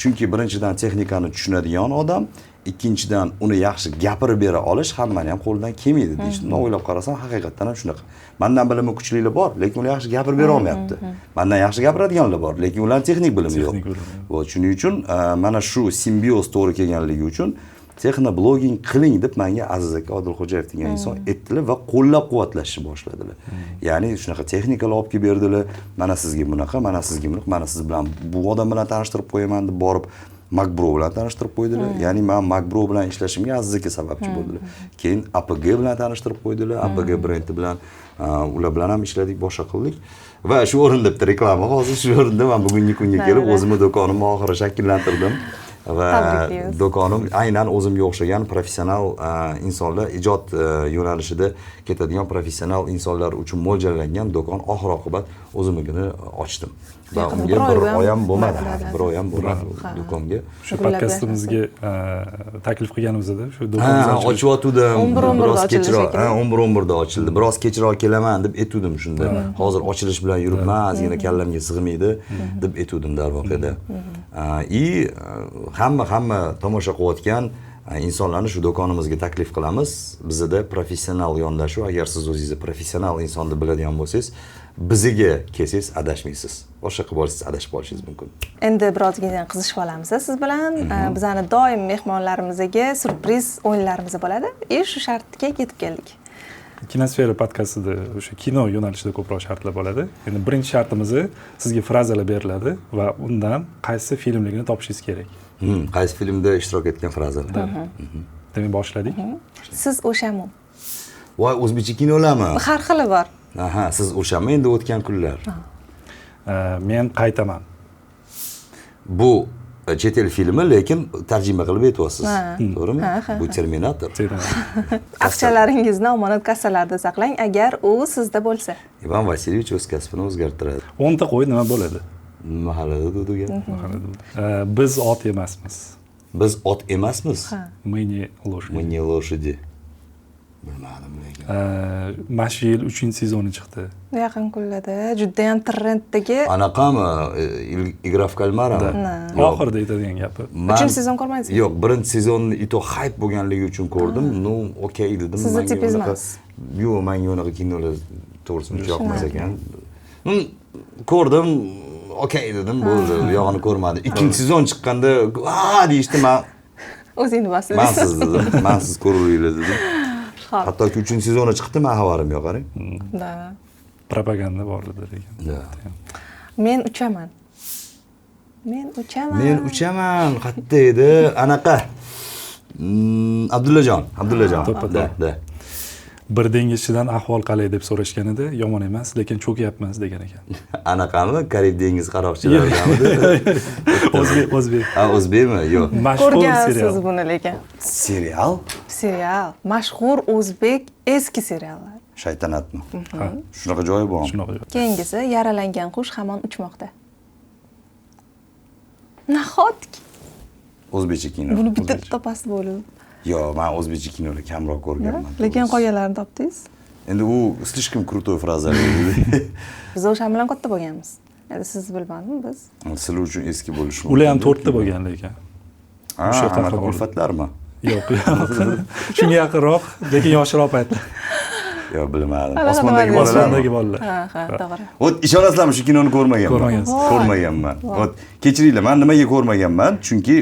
Chunki birinchidan texnikani tushunadigan odam, ikkinchidan uni yaxshi gapirib bera olish hammani ham qo'lidan kelmaydi deyishdi. Men o'ylab qarasam, haqiqatan ham shunaqa. Mendan bilimi kuchlilar bor, lekin ular yaxshi gapirib bera olmayapti. Mendan yaxshi gapiradiganlar bor, lekin ular texnik bilimi yo'q. Va shuning uchun mana shu simbioz to'g'ri kelganligi uchun texnoblogging qiling deb menga Aziz aka Odilxo'jayev degan inson aytdilar va qo'llab-quvvatlashni boshladilar. Ya'ni shunaqa texnikalar olib kelib berdilar. Mana sizga bunaqa, mana sizga bunaqa, mana siz bilan bu odam bilan tanishtirib qo'yaman deb borib MacBro bilan tanishtirib qo'ydilar. Ya'ni men MacBro bilan ishlashimga Aziz aka sababchi bo'ldilar. Keyin APG bilan tanishtirib qo'ydilar. APG brendi bilan ular bilan ham ishladik, boshqa qildik. Va shu o'rinda bitta reklama hozir shu o'rinda men bugungi kunga kelib o'zimni do'konimni oxiri shakllantirdim. Va do'konim aynan o'zimga o'xshagan professional insonlar, ijod yo'nalishida ketadigan professional insonlar uchun mo'ljallangan do'kon oxir-oqibat o'zimnikini ochdim. Va unga bir oy ham bo'lmadi, bir oy ham bo'lmadi do'konga. Shu podkastimizga taklif qilganimizda shu do'konni ochyotgandim. Biroz kechroq, 11:11da ochildi. Biroz kechroq kelaman deb aytdim shunda. Hozir ochilish bilan yuribman, ozgina kallamga sig'maydi deb aytdim darvoqeda. Hamma tomosha qilayotgan insonlarni shu do'konimizga taklif qilamiz. Bizda professional yondashuv. Agar siz o'zingizni professional insonni biladigan bo'lsangiz, bizga kelsangiz adashmaysiz. Boshqa qilib olsangiz adashib qolishingiz mumkin. Endi birozgina qizishib olamiz siz bilan. Bizani doim mehmonlarimizga surpriz o'yinlarimiz bo'ladi. Shu shartga yetib keldik. Kinosfera podkastida o'sha kino yo'nalishida ko'proq shartlar bo'ladi. Endi birinchi shartimiz sizga frazalar beriladi va undan qaysi filmligini topishingiz kerak. Qaysi filmda ishtirok etgan frazalar. Demak boshladik. Siz o'shami? Voy, o'zbekcha kinolarmi? Har xili bor. Aha, siz o'shami endi o'tgan kunlar. Men qaytaman. Bu chet el filmi, lekin tarjima qilib aytyapsiz. To'g'rimi? Bu Terminator. Aqchalaringizni omonat kassalarda saqlang, agar u sizda bo'lsa. Ivan Vasilyevich o'z kasbini o'zgartiradi. 10 ta qo'y nima bo'ladi? Mahallada duduga. Biz ot emasmiz. Biz ot emasmiz? Мы не лошади. Мы не лошади. Bilmadim lekin. Mana shu yil 3-sezoni chiqdi. Yaqin kunlarda juda ham trenddagi. Anaqami? Игра в кальмарami? Oxirida aytadigan gapi. 3-sezon ko'rmadingizmi? Yo'q, birinchi sezonni ito hype bo'lganligi uchun ko'rdim. No, okey dedim. Sizni tipingiz emas. Yo'q, menga unaqa kinolar to'g'risini yoqmas ekan. Ko'rdim, okey dedim, bo'ldi. Yog'ini ko'rmadim. Ikkinchi sezon chiqqanda, deyishdi, men o'zingni bosdingiz. Men siz dedim, men siz ko'ravering dedim. Hattoki 3-sezoni chiqdi, men xabarim yo'q, qarang. Da. Propaganda bor edi lekin. Men uchaman. Men uchaman. Qatta edi, anaqa. Abdullajon. Da. bir dengizchidan ahvol qalay deb so'rashgan edi, yomon emas, lekin cho'kyapmiz degan ekan. Anaqami? Karib dengiz qaroqchilaridanmidi? O'zbek. Ha, o'zbekmi? Yo'q. Mashhur Ko'rgansiz serial. buni lekin. Serial? Serial. Mashhur o'zbek eski seriallar. Shaytanatmi? Ha, Shunaqa joyi bormi? shunaqa. Keyingisi yaralangan qush hamon uchmoqda. Nahotki O'zbekcha kino. buni bitta topasiz bo'lib. Yo'q, men o'zbekcha kinolar kamroq ko'rganman. Lekin qolganlarini topdingiz. Endi u слишком крутой фраза. Biz o'sha bilan katta bo'lganmiz. Endi siz bilmadim biz. Sizlar uchun eski bo'lishi mumkin. Ular ham 4 ta bo'lgan lekin. O'sha O'sha qanaqa taxmin. ulfatlarmi? Yo'q, yo'q. Shunga yaqinroq, lekin yoshroq paytda. Yo'q, bilmadim. Qanaqa Osmondagi bolalar? Osmondagi bolalar. bolalar. Ha, to'g'ri. Ot ishonasizlarmi, shu kinoni ko'rmaganman. Ko'rmagansiz. Ko'rmaganman. Ot kechiringlar, men nimaga ko'rmaganman? Chunki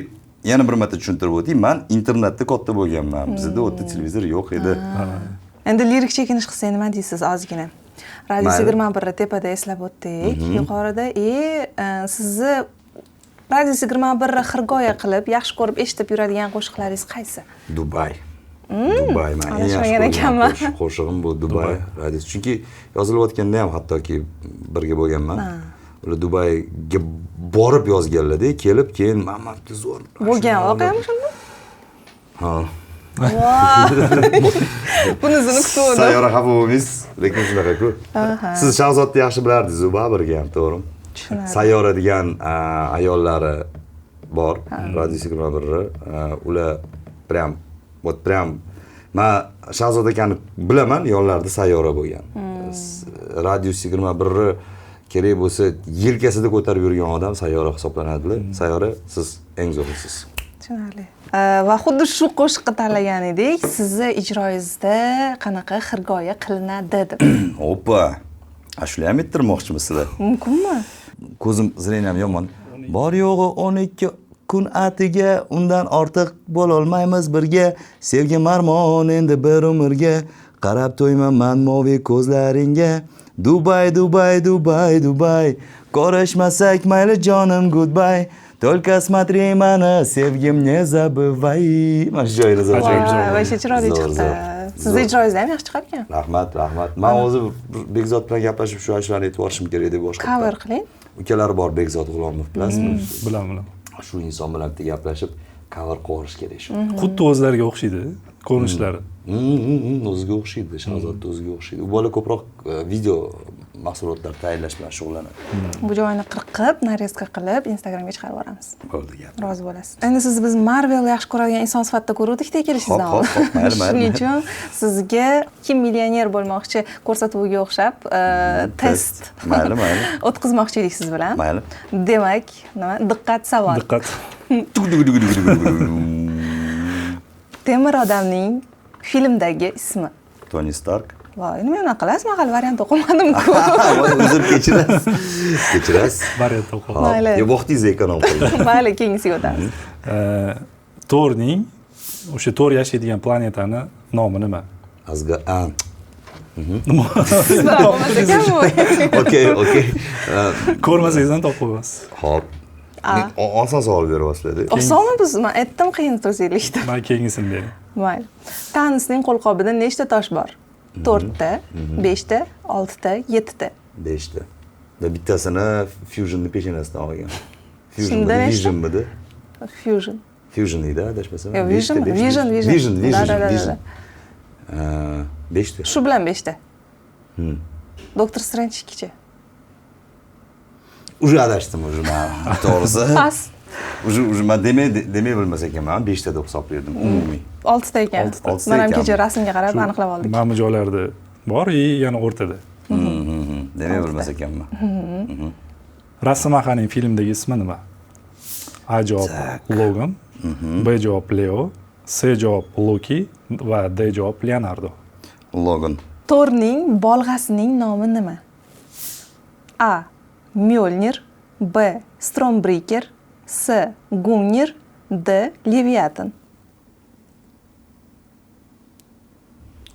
yana bir marta tushuntirib o'tay, men internetda katta bo'lganman. Bizda o'tda televizor yo'q edi. Endi lirik chekinish qilsa nima deysiz ozgina? Radio 21 tepada eslab o'tdik. Yuqorida sizni Radio 21 xirgoya qilib, yaxshi ko'rib eshitib yuradigan qo'shiqlaringiz qaysi? Dubay. Dubay men eng yaxshi Adashmagan ekanman. ko'rgan qo'shig'im bu Dubay radiosi. Chunki yozilayotganda ham hattoki birga bo'lganman. Ular Dubayga borib yozganlar-da, kelib keyin Mamatga zo'r Bo'lgan voqeami shunda? Ha. Bunisini kutib o'tdim. Sayyora xafa bo'lmaysiz, lekin shunaqa-ku. Siz Shahzodni yaxshi bilardingiz, u baribirga ham, to'g'rimi? Tushunarli. Sayyora degan ayollari bor, Radio 21. Ular prям men Shahzod akani bilaman, yonlarida Sayyora bo'lgan. Radio 21 kerak bo'lsa yelkasida ko'tarib yurgan odam Sayyora hisoblanadilar. Sayyora, siz eng zo'risiz. Tushunarli. Va xuddi shu qo'shiqni tanlagan edik. Sizni ijroyingizda qanaqa xirgoya qilinadi deb. Oppa. Shular ham ayttirmoqchimisizlar? Mumkinmi? Ko'zim zrenam yomon. Bor yo'g'i 12 kun atiga, undan ortiq bo'la olmaymiz birga. Sevgim armon endi bir umrga, qarab to'yman men moviy ko'zlaringga. Dubay, Dubay, Dubay, Dubay. Ko'rishmasak mayli jonim goodbye. Только смотри mani, sevgim ne забывай. Mana shu joyini Ajoyib ijro. Va chiroyli chiqdi. Sizni ijroyingiz ham yaxshi chiqarkan. Rahmat, rahmat. Men o'zi Bekzod bilan gaplashib shu ashulani aytib yuborishim kerak deb boshqa. Cover qiling. Ukalari bor, Bekzod G'ulomov, bilasizmi? Bilaman. Shu inson bilan bitta gaplashib, cover qilib kerak shu. Xuddi o'zlariga o'xshaydi ko'rinishlari. O'ziga o'xshaydi, Shahzodda o'ziga o'xshaydi. U bola ko'proq video mahsulotlar tayyorlash bilan shug'ullanadi. Bu joyini qirqib, narezka qilib Instagramga chiqarib yuboramiz. Bo'ldi gap. Rozi bo'lasiz. Endi sizni biz Marvel yaxshi ko'radigan inson sifatida ko'ruvdik-da kelishingizdan Hop, mayli, mayli. Shuning uchun sizga kim millioner bo'lmoqchi ko'rsatuviga o'xshab test Mayli, mayli. o'tkazmoqchi edik siz bilan. Mayli. Demak, nima? Diqqat savol. Diqqat. Temir odamning filmdagi ismi. Tony Stark. Voy, nima unaqa qilasiz? Men hali variant o'qimadim-ku. Uzr, kechirasiz. Kechirasiz. Variant o'qib. Mayli. Yo, vaqtingizni ekonom qiling. Mayli, keyingisiga o'tamiz. Torning o'sha Tor yashaydigan planetani nomi nima? Asgard. Bo'lmas ekan bu. Okey. Ko'rmasangiz ham topib olasiz. Hop. Oson savol beryapsizlar. Osonmi biz? Men aytdim qiyin tursilikda. Men keyingisini bering. Mayli. Tanisning qo'lqopida nechta tosh bor? 4 ta, 5 ta, 6 ta, 7 ta. 5 ta. Va bittasini Fusion'ni peshonasidan olgan. Shunda nechta? Visionmidi? Fusion. Fusion edi, adashmasam. Yo, Vision. Vision. 5 ta. Shu bilan 5 ta. Doktor Strange'kicha. Уже adashdim, уже men. To'g'risi. Pas. Уже men demay bilmas ekanman, 5 ta deb hisobladim umumiy. 6 ta ekan. Men ham kecha rasmga qarab aniqlab oldik. Mana bu joylarda bor, yana o'rtada. Demay bilmas ekanman. Rosomaqaning filmdagi ismi nima? A javob Logan, B javob Leo, C javob Loki va D javob Leonardo. Logan. Torning bolg'asining nomi nima? A. Mjolnir, B. Stormbreaker, C. Gungnir, D. Leviathan.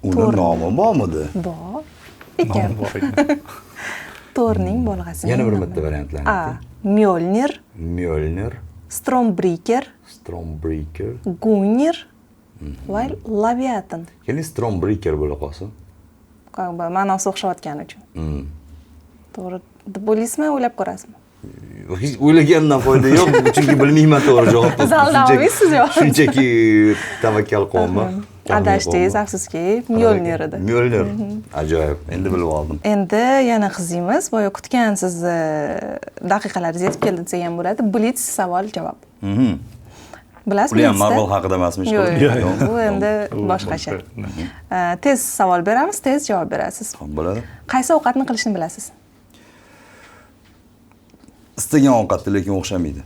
Uni nomi bormidi? Bor ekan. Nomi bor ekan. Torning bolg'asining Yana bir nomi. marta variantlarni. A. Mjolnir, Mjolnir, Stormbreaker, Stormbreaker. Gungnir va Leviathan. Ya'ni Stormbreaker bo'la qolsin. как бы ma'nosi o'xshayotgani uchun. To'g'ri deb o'ylaysizmi, o'ylab ko'rasizmi? Hech o'ylagandan foyda yo'q, chunki bilmayman to'g'ri javobni. Zaldan olmaysiz yo'q. Shunchaki tavakkal qilyapman. Adashdingiz, afsuski, Mjolnir edi. Mjolnir. Ajoyib. Endi bilib oldim. Endi yana qizimiz, boya kutgan sizni daqiqalaringiz yetib keldi desak ham bo'ladi. Blitz savol-javob. Bilasizmi? Ular ham Marvel haqida emasmi? Yo'q, bu endi boshqacha. Tez savol beramiz, tez javob berasiz. Bo'ladi. Qaysi ovqatni qilishni bilasiz? Istagan ovqatni, lekin o'xshamaydi.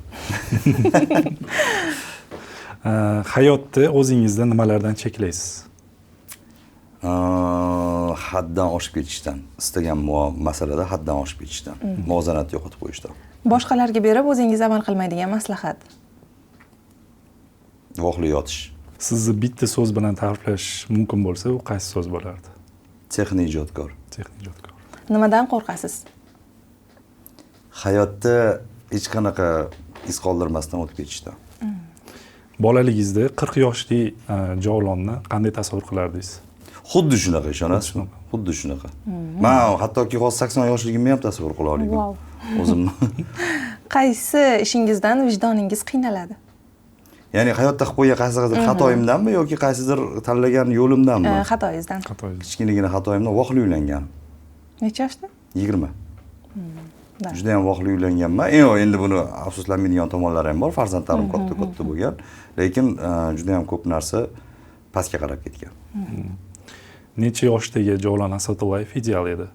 Hayotda o'zingizda nimalardan cheklaysiz? Haddan oshib ketishdan, istagan masalada haddan oshib ketishdan, muvozanatni yo'qotib qo'yishdan. Boshqalarga berib o'zingiz amal qilmaydigan maslahat. Voqli yotish. Sizni bitta so'z bilan ta'riflash mumkin bo'lsa, u qaysi so'z bo'lardi? Texnik ijodkor. Texnik ijodkor. Nimadan qo'rqasiz? Hayotda hech qanaqa iz qoldirmasdan o'tib ketishdan. Bolaligingizda 40 yoshli Javlonni qanday tasavvur qilardingiz? Xuddi shunaqa, ishonasizmi? Xuddi shunaqa. Men hattoki hozir 80 yoshligimni ham tasavvur qila olaman. O'zimni. Qaysi ishingizdan vijdoningiz qiynaladi? Ya'ni hayotda qilib qo'ygan qaysidir xatoyimdanmi yoki qaysidir tanlagan yo'limdanmi? Xatoyingizdan. Kichkinagina xatoyimdan voqli uylangan. Necha yoshda? 20. Juda ham voqli uylanganman. Endi buni afsuslanmaydigan tomonlari ham bor. Farzandlarim katta bo'lgan, lekin juda ham ko'p narsa pastga qarab ketgan. Necha yoshdagi Javlon Asadullayev ideal edi?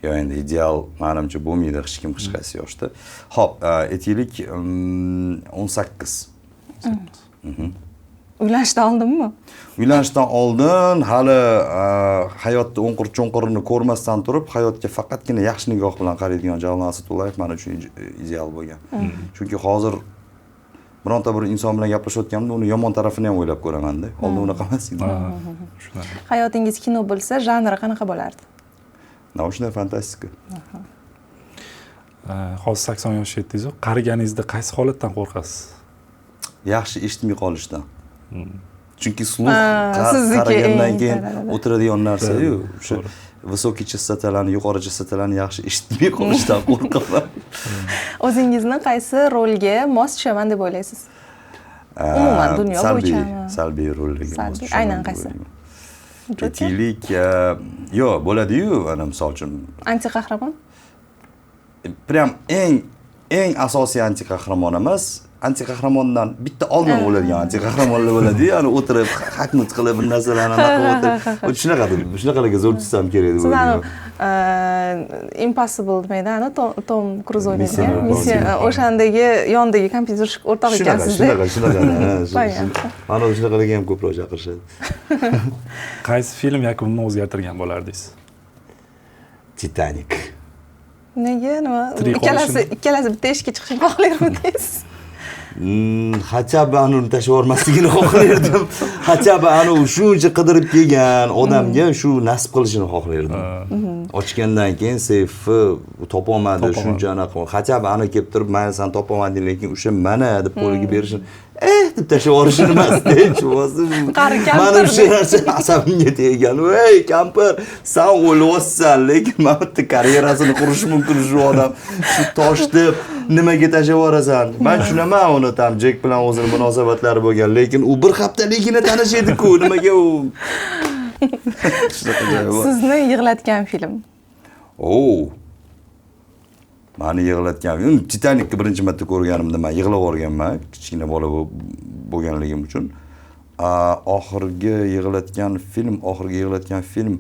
Yo, endi ideal menimcha bo'lmaydi hech kim hech qaysi yoshda. Xo'p, aytaylik 18. Uylanishdan oldinmi? Uylanishdan oldin hali hayotda o'nqir-cho'nqirini ko'rmasdan turib, hayotga faqatgina yaxshi nigoh bilan qaraydigan Javlon Asadullayev men uchun ideal bo'lgan. Chunki hozir bironta bir inson bilan gaplashayotganimda uni yomon tarafini ham o'ylab ko'raman-da. Oldin unaqa emas edi. Hayotingiz kino bo'lsa, janri qanaqa bo'lardi? Naучная fantastika. Hozir 80 yoshga yetdingiz-ku, qariganingizda qaysi holatdan qo'rqasiz? Yaxshi eshitmay qolishdan. Chunki sluh qaragandan keyin o'tiradigan narsa-yu, o'sha visokiy частотаlarni, yuqori частотаlarni yaxshi eshitmay qolishdan qo'rqaman. O'zingizni qaysi rolga mos tushaman deb o'ylaysiz? Umuman dunyo bo'yichami? Salbiy rollarga mos tushaman. Aynan qaysi? Aytaylik, yo'q, bo'ladi-yu, ana misol uchun. Anti-qahramon? Prям eng asosiy anti-qahramon emas, anti-qahramondan bitta oldin bo'ladigan anti-qahramonlar bo'ladi, ya'ni o'tirib hakmat qilib bir narsalarni anaqa o'tirib, shunaqalarga zo'r tushsam kerak deb o'ylayman. Impossible demaydi, Tom Cruise o'ynagan. Missiya o'shandagi yondagi kompyuter o'rtoq ekansizda. Shunaqa. Mana shunaqalarga ham ko'proq chaqirishadi. Qaysi film yakunini o'zgartirgan bo'lardingiz? Titanic. Nega? Nima? Ikkalasi bitta eshikka chiqishni xohlaymiz. Hachaba uni tashlab yubormasligini xohlardim. Hachaba uni shuncha qidirib kelgan odamga shu nasib qilishini xohlardim. Ochgandan keyin seyfi topolmadi, shuncha anaqa. Hachaba uni kelib turib, "Mayli, sen topolmading, lekin o'sha mana" deb qo'liga berishini, deb tashlab yuborishini emas-da, mana o'sha narsa asabimga tegan. "Ey, kampir, sen o'lyapsan, lekin mana bu yerda karyerasini qurish mumkin shu odam. Shu toshni nimaga tashlab yuborasan?" Men tushunaman uni tam Jek bilan o'zini munosabatlari bo'lgan, lekin u bir haftaligina tanish edi-ku, nimaga u? Sizni yig'latgan film? Meni yig'latgan film Titanicni birinchi marta ko'rganimda men yig'lab yuborganman, kichkina bola bo'lganligim uchun. Oxirgi yig'latgan film.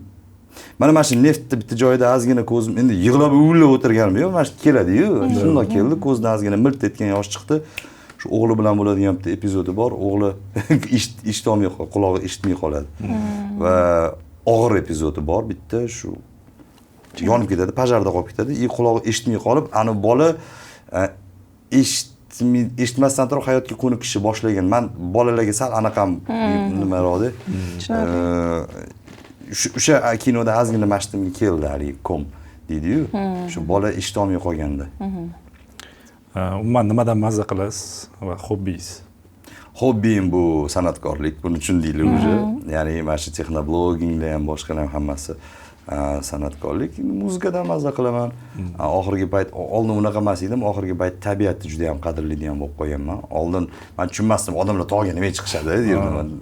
Mana shu neftni bitta joyda ozgina ko'zim endi yig'lab o'tirganim yo'q, mana shu keladi-yu, shunday keldi, ko'zdan ozgina milt etgan yosh chiqdi. Shu o'g'li bilan bo'ladigan bitta epizodi bor. O'g'li eshitolmay qoladi, qulog'i eshitmay qoladi. Va og'ir epizodi bor bitta, shu yonib ketadi, pajarda qolib ketadi, qulog'i eshitmay qolib, ana bola eshitmasdan turib hayotga ko'nikishni boshlagan. Men bolalarga sal anaqam nimaroqda. O'sha kinoda ozgina mashtimga keldi, haligi kom deydi-yu. Shu bola eshitolmay qolganda. Umuman nimadan mazza qilasiz va hobbingiz? hobbim bu san'atkorlik, buni tushundinglar уже. Ya'ni mana shu texnobloginglar ham boshqalar ham hammasi san'atkorlik. Muzikadan mazza qilaman. Oxirgi payt oldin unaqa emas edim, oxirgi payt tabiatni juda ham qadrlaydigan bo'lib qolganman. Oldin men tushunmasdim, odamlar tog'ga nima chiqishadi, derdim.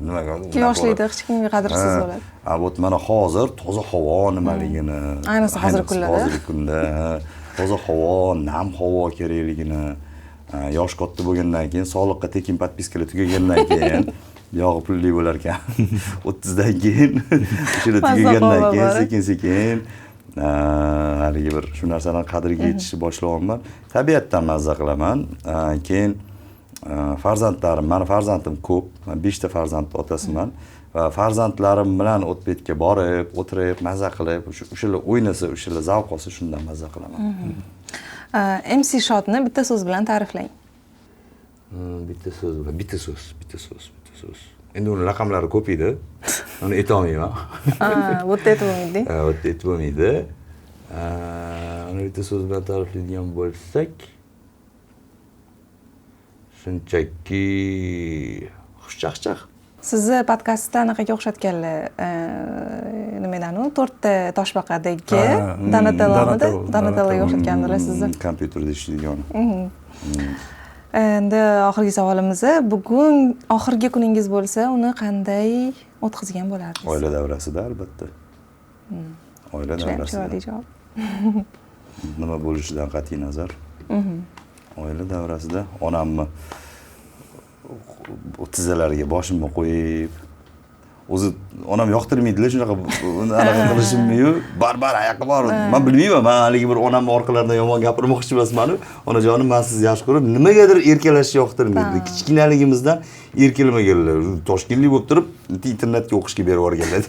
Nimaga? Yoshlikda hech kimga qadrsiz bo'ladi. Вот mana hozir toza havo nimaligini, ayniqsa hozirgi kunlarda. Hozirgi kunda toza havo, nam havo kerakligini, yosh katta bo'lgandan keyin, soliqqa tekin podpiskalar tugagandan keyin yog'i pulli bo'lar ekan. 30 dan keyin o'shada tugagandan keyin sekin-sekin haligi bir shu narsadan qadriga yetishni boshlayapman. Tabiatdan mazza qilaman. Keyin farzandlarim, meni farzandim ko'p. Men 5 ta farzand otasiman. Va farzandlarim bilan o'tbetga borib, o'tirib, mazza qilib, o'shalar o'ynasa, o'shalar zavq olsa, shundan mazza qilaman. MC Shodni bitta so'z bilan ta'riflang. Bitta so'z. Endi uni raqamlari ko'p edi. Uni aytolmayman. Bu yerda aytolmaydi. Bu yerda aytolmaydi. Uni bitta so'z bilan ta'riflaydigan bo'lsak, shunchaki xushchaqchaq. Sizni podkastda anaqaga o'xshatganlar, nimadan u 4 ta toshbaqadagi Donatelloga o'xshatganlar sizni. Kompyuterda ishlaydigan. Endi oxirgi savolimiz, bugun oxirgi kuningiz bo'lsa, uni qanday o'tkazgan bo'lardingiz? Oila davrasida albatta. Oila davrasida. Javob. Nima bo'lishidan qat'iy nazar. Oila davrasida onamni tizzalariga boshimni qo'yib, o'zi onam yoqtirmaydilar shunaqa anaqa qilishimni-yu, barbar ayaqqi bor. Men bilmayman, men haligi bir onamning orqalaridan yomon gapirmoqchi emasman-ku. Onajonim, men sizni yaxshi ko'rib, nimagadir erkalashni yoqtirmaydi. Kichkinaligimizdan erkalamaganlar. Toshkentlik bo'lib turib, internetga o'qishga berib yuborganlar.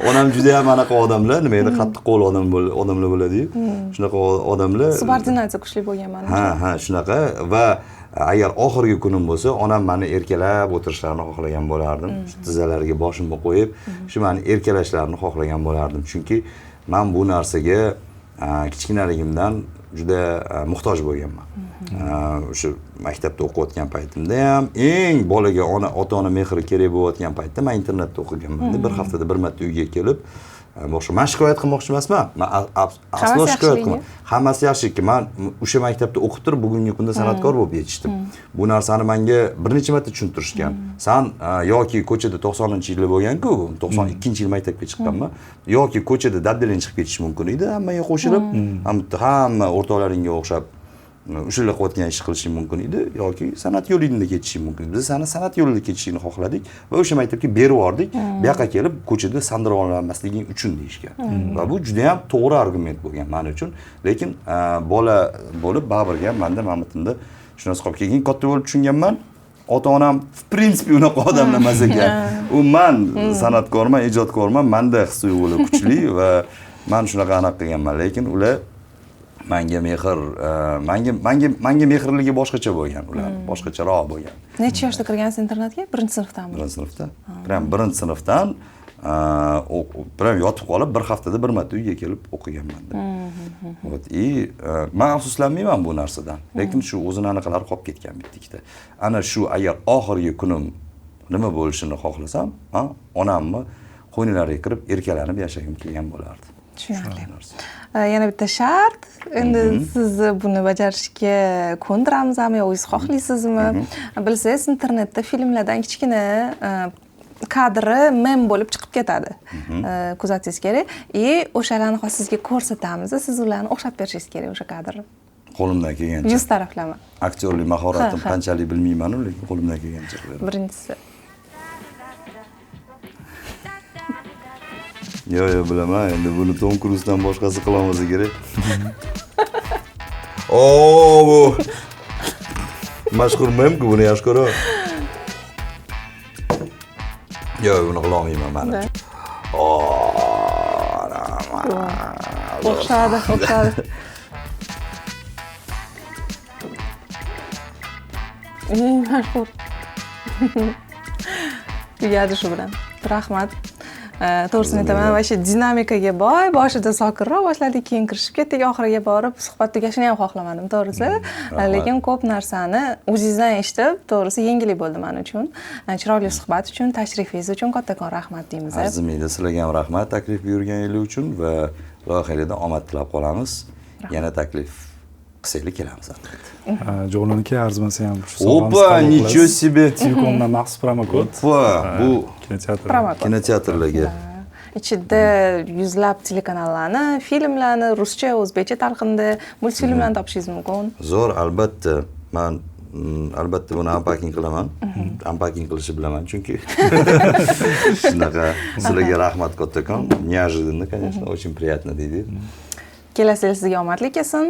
Onam juda ham anaqa odamlar, nima edi, qattiq qo'l odamlar bo'ladi-yu. Shunaqa odamlar. Subordinatsiya kuchli bo'lgan mana. Ha, shunaqa va agar oxirgi kunim bo'lsa, onam meni erkalab o'tirishlarini xohlagan bo'lardim. Tizzalariga boshimni qo'yib, shu meni erkalashlarini xohlagan bo'lardim. Chunki men bu narsaga kichkinaligimdan juda muhtoj bo'lganman. O'sha maktabda o'qiyotgan paytimda ham eng bolaga ota-ona mehri kerak bo'layotgan paytda men internetda o'qiganman. Bir haftada bir marta uyga kelib, boshqa men shikoyat qilmoqchi emasman. Men aslo shikoyat qilmayman. Hammasi yaxshiki, men o'sha maktabda o'qib turib bugungi kunda san'atkor bo'lib yetishdim. Bu narsani menga bir necha marta tushuntirishgan. Sen yoki ko'chada 90-yil bo'lgan-ku, 92-yil maktabga chiqqanman, yoki ko'chada daddalang chiqib ketish mumkin edi, hammaga qo'shilib, hamma o'rtoqlaringga o'xshab o'shalar qilayotgan ish qilishing mumkin edi yoki san'at yo'lida ketishing mumkin edi. Biz san'at yo'lida ketishingni xohladik va o'sha maktabga berib yubordik. Bu yoqqa kelib ko'chada sandirib olmasliging uchun deyishgan. Va bu juda ham to'g'ri argument bo'lgan men uchun. Lekin bola bo'lib baribir menda mamatimda shu narsa qolib keyin katta bo'lib tushunganman. Ota-onam в принципе unaqa odam emas ekan. U men san'atkorman, ijodkorman, menda his-tuyg'ular kuchli va men shunaqa aniq qilganman, lekin ular menga mehrligi boshqacha bo'lgan, ular boshqacharoq bo'lgan. Necha yoshda kirgansiz internetga? 1-sinfdanmi? 1-sinfda. Prям 1-sinfdan prям yotib qolib, bir haftada bir marta uyga kelib o'qiganman. Вот и men afsuslanmayman bu narsadan. Lekin shu o'zini anaqalari qolib ketgan bitta-ikkita. Ana shu agar oxirgi kunim nima bo'lishini xohlasam, onamni qo'ynilariga kirib erkalanib yashagim kelgan bo'lardi. Tushunarli. Yana bitta shart, endi siz buni bajarishga ko'ndiramizmi yo o'zingiz xohlaysizmi? Bilsangiz, internetda filmlardan kichkina kadri mem bo'lib chiqib ketadi. Kuzatishingiz kerak. O'shalarni sizga ko'rsatamiz, siz ularni o'xshatib berishingiz kerak o'sha kadrni. Qo'limdan kelgancha. 100 taraflama. Aktyorlik mahoratim qanchalik bilmayman, lekin qo'limdan kelgancha qilaman. Birinchisi. Yo, bilaman, endi buni Tom Kruzdan boshqasi qilolmasa kerak. Bu mashhur mem-ku, buni yaxshi ko'raman. Yo, buni qilolmayman men uchun. O'xshadi. Mashhur. Tugadi shu bilan. Rahmat. To'g'risini aytaman, va shu dinamikaga boy, boshida sokinroq boshladik, keyin kirishib ketdik, oxiriga borib suhbat tugashini ham xohlamadim, to'g'risi. Lekin ko'p narsani o'zingizdan eshitib, to'g'risi yengillik bo'ldi men uchun. Chiroyli suhbat uchun, tashrifingiz uchun kattakon rahmat deymiz. Arzimaydi, sizlarga ham rahmat taklif buyurganingiz uchun va loyihangizda omad tilab qolamiz. Yana taklif qilsanglar kelamiz albatta. Jo'naniki arzimasa ham shu Opa, ничего себе. Telekomdan maxsus promokod. Opa, bu kinoteatrlarga. Ichida yuzlab telekanallarni, filmlarni, ruscha, o'zbekcha talqinda multfilmlarni topishingiz mumkin. Zo'r, albatta. Men albatta buni unpacking qilaman. Unpacking qilishni bilaman chunki. Shunaqa sizlarga rahmat kattakon. Неожиданно, конечно, очень приятно deydi. Kelasi yil sizga omadli kelsin.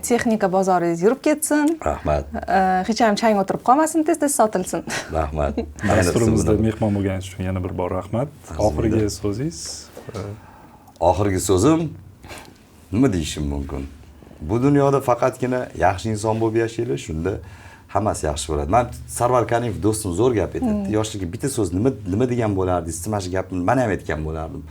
Texnika bozoringiz yurib ketsin. Rahmat. Hech ham chang o'tirib qolmasin, tez-tez sotilsin. Rahmat. Dasturimizda mehmon bo'lganingiz uchun yana bir bor rahmat. Oxirgi so'zingiz? Oxirgi so'zim nima deyishim mumkin? Bu dunyoda faqatgina yaxshi inson bo'lib yashaylik, shunda hammasi yaxshi bo'ladi. Men Sarvar Karimov do'stim zo'r gap aytadi. Yoshlikda bitta so'z nima degan bo'lardingiz? Mana shu gapni men ham aytgan bo'lardim.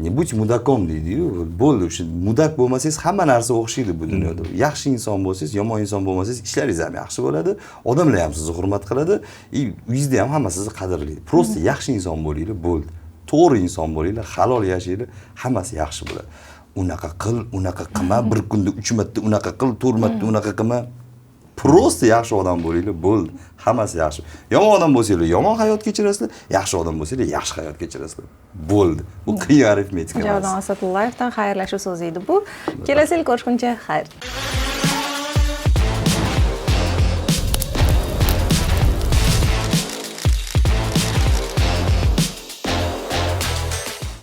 Не будь mudakом deydi-yu. Bo'ldi, o'sha mudak bo'lmasangiz hamma narsa o'xshaydi bu dunyoda. Yaxshi inson bo'lsangiz, yomon inson bo'lmasangiz, ishlaringiz ham yaxshi bo'ladi, odamlar ham sizni hurmat qiladi, uyingizda ham hamma sizni qadrlaydi. Prosta yaxshi inson bo'linglar, bo'ldi. To'g'ri inson bo'linglar, halol yashanglar, hammasi yaxshi bo'ladi. Unaqa qil, unaqa qilma, bir kunda 3 marta unaqa qil, 4 marta unaqa qilma. Prosta yaxshi odam bo'linglar, bo'ldi. Hammasi yaxshi. Yomon odam bo'lsanglar, yomon hayot kechirasizlar, yaxshi odam bo'lsanglar, yaxshi hayot kechirasizlar. Bo'ldi. Bu qiyin arifmetika emas. Javon Asadullayevdan xayrlashuv so'zi edi bu. Kelasi yil ko'rishguncha xayr.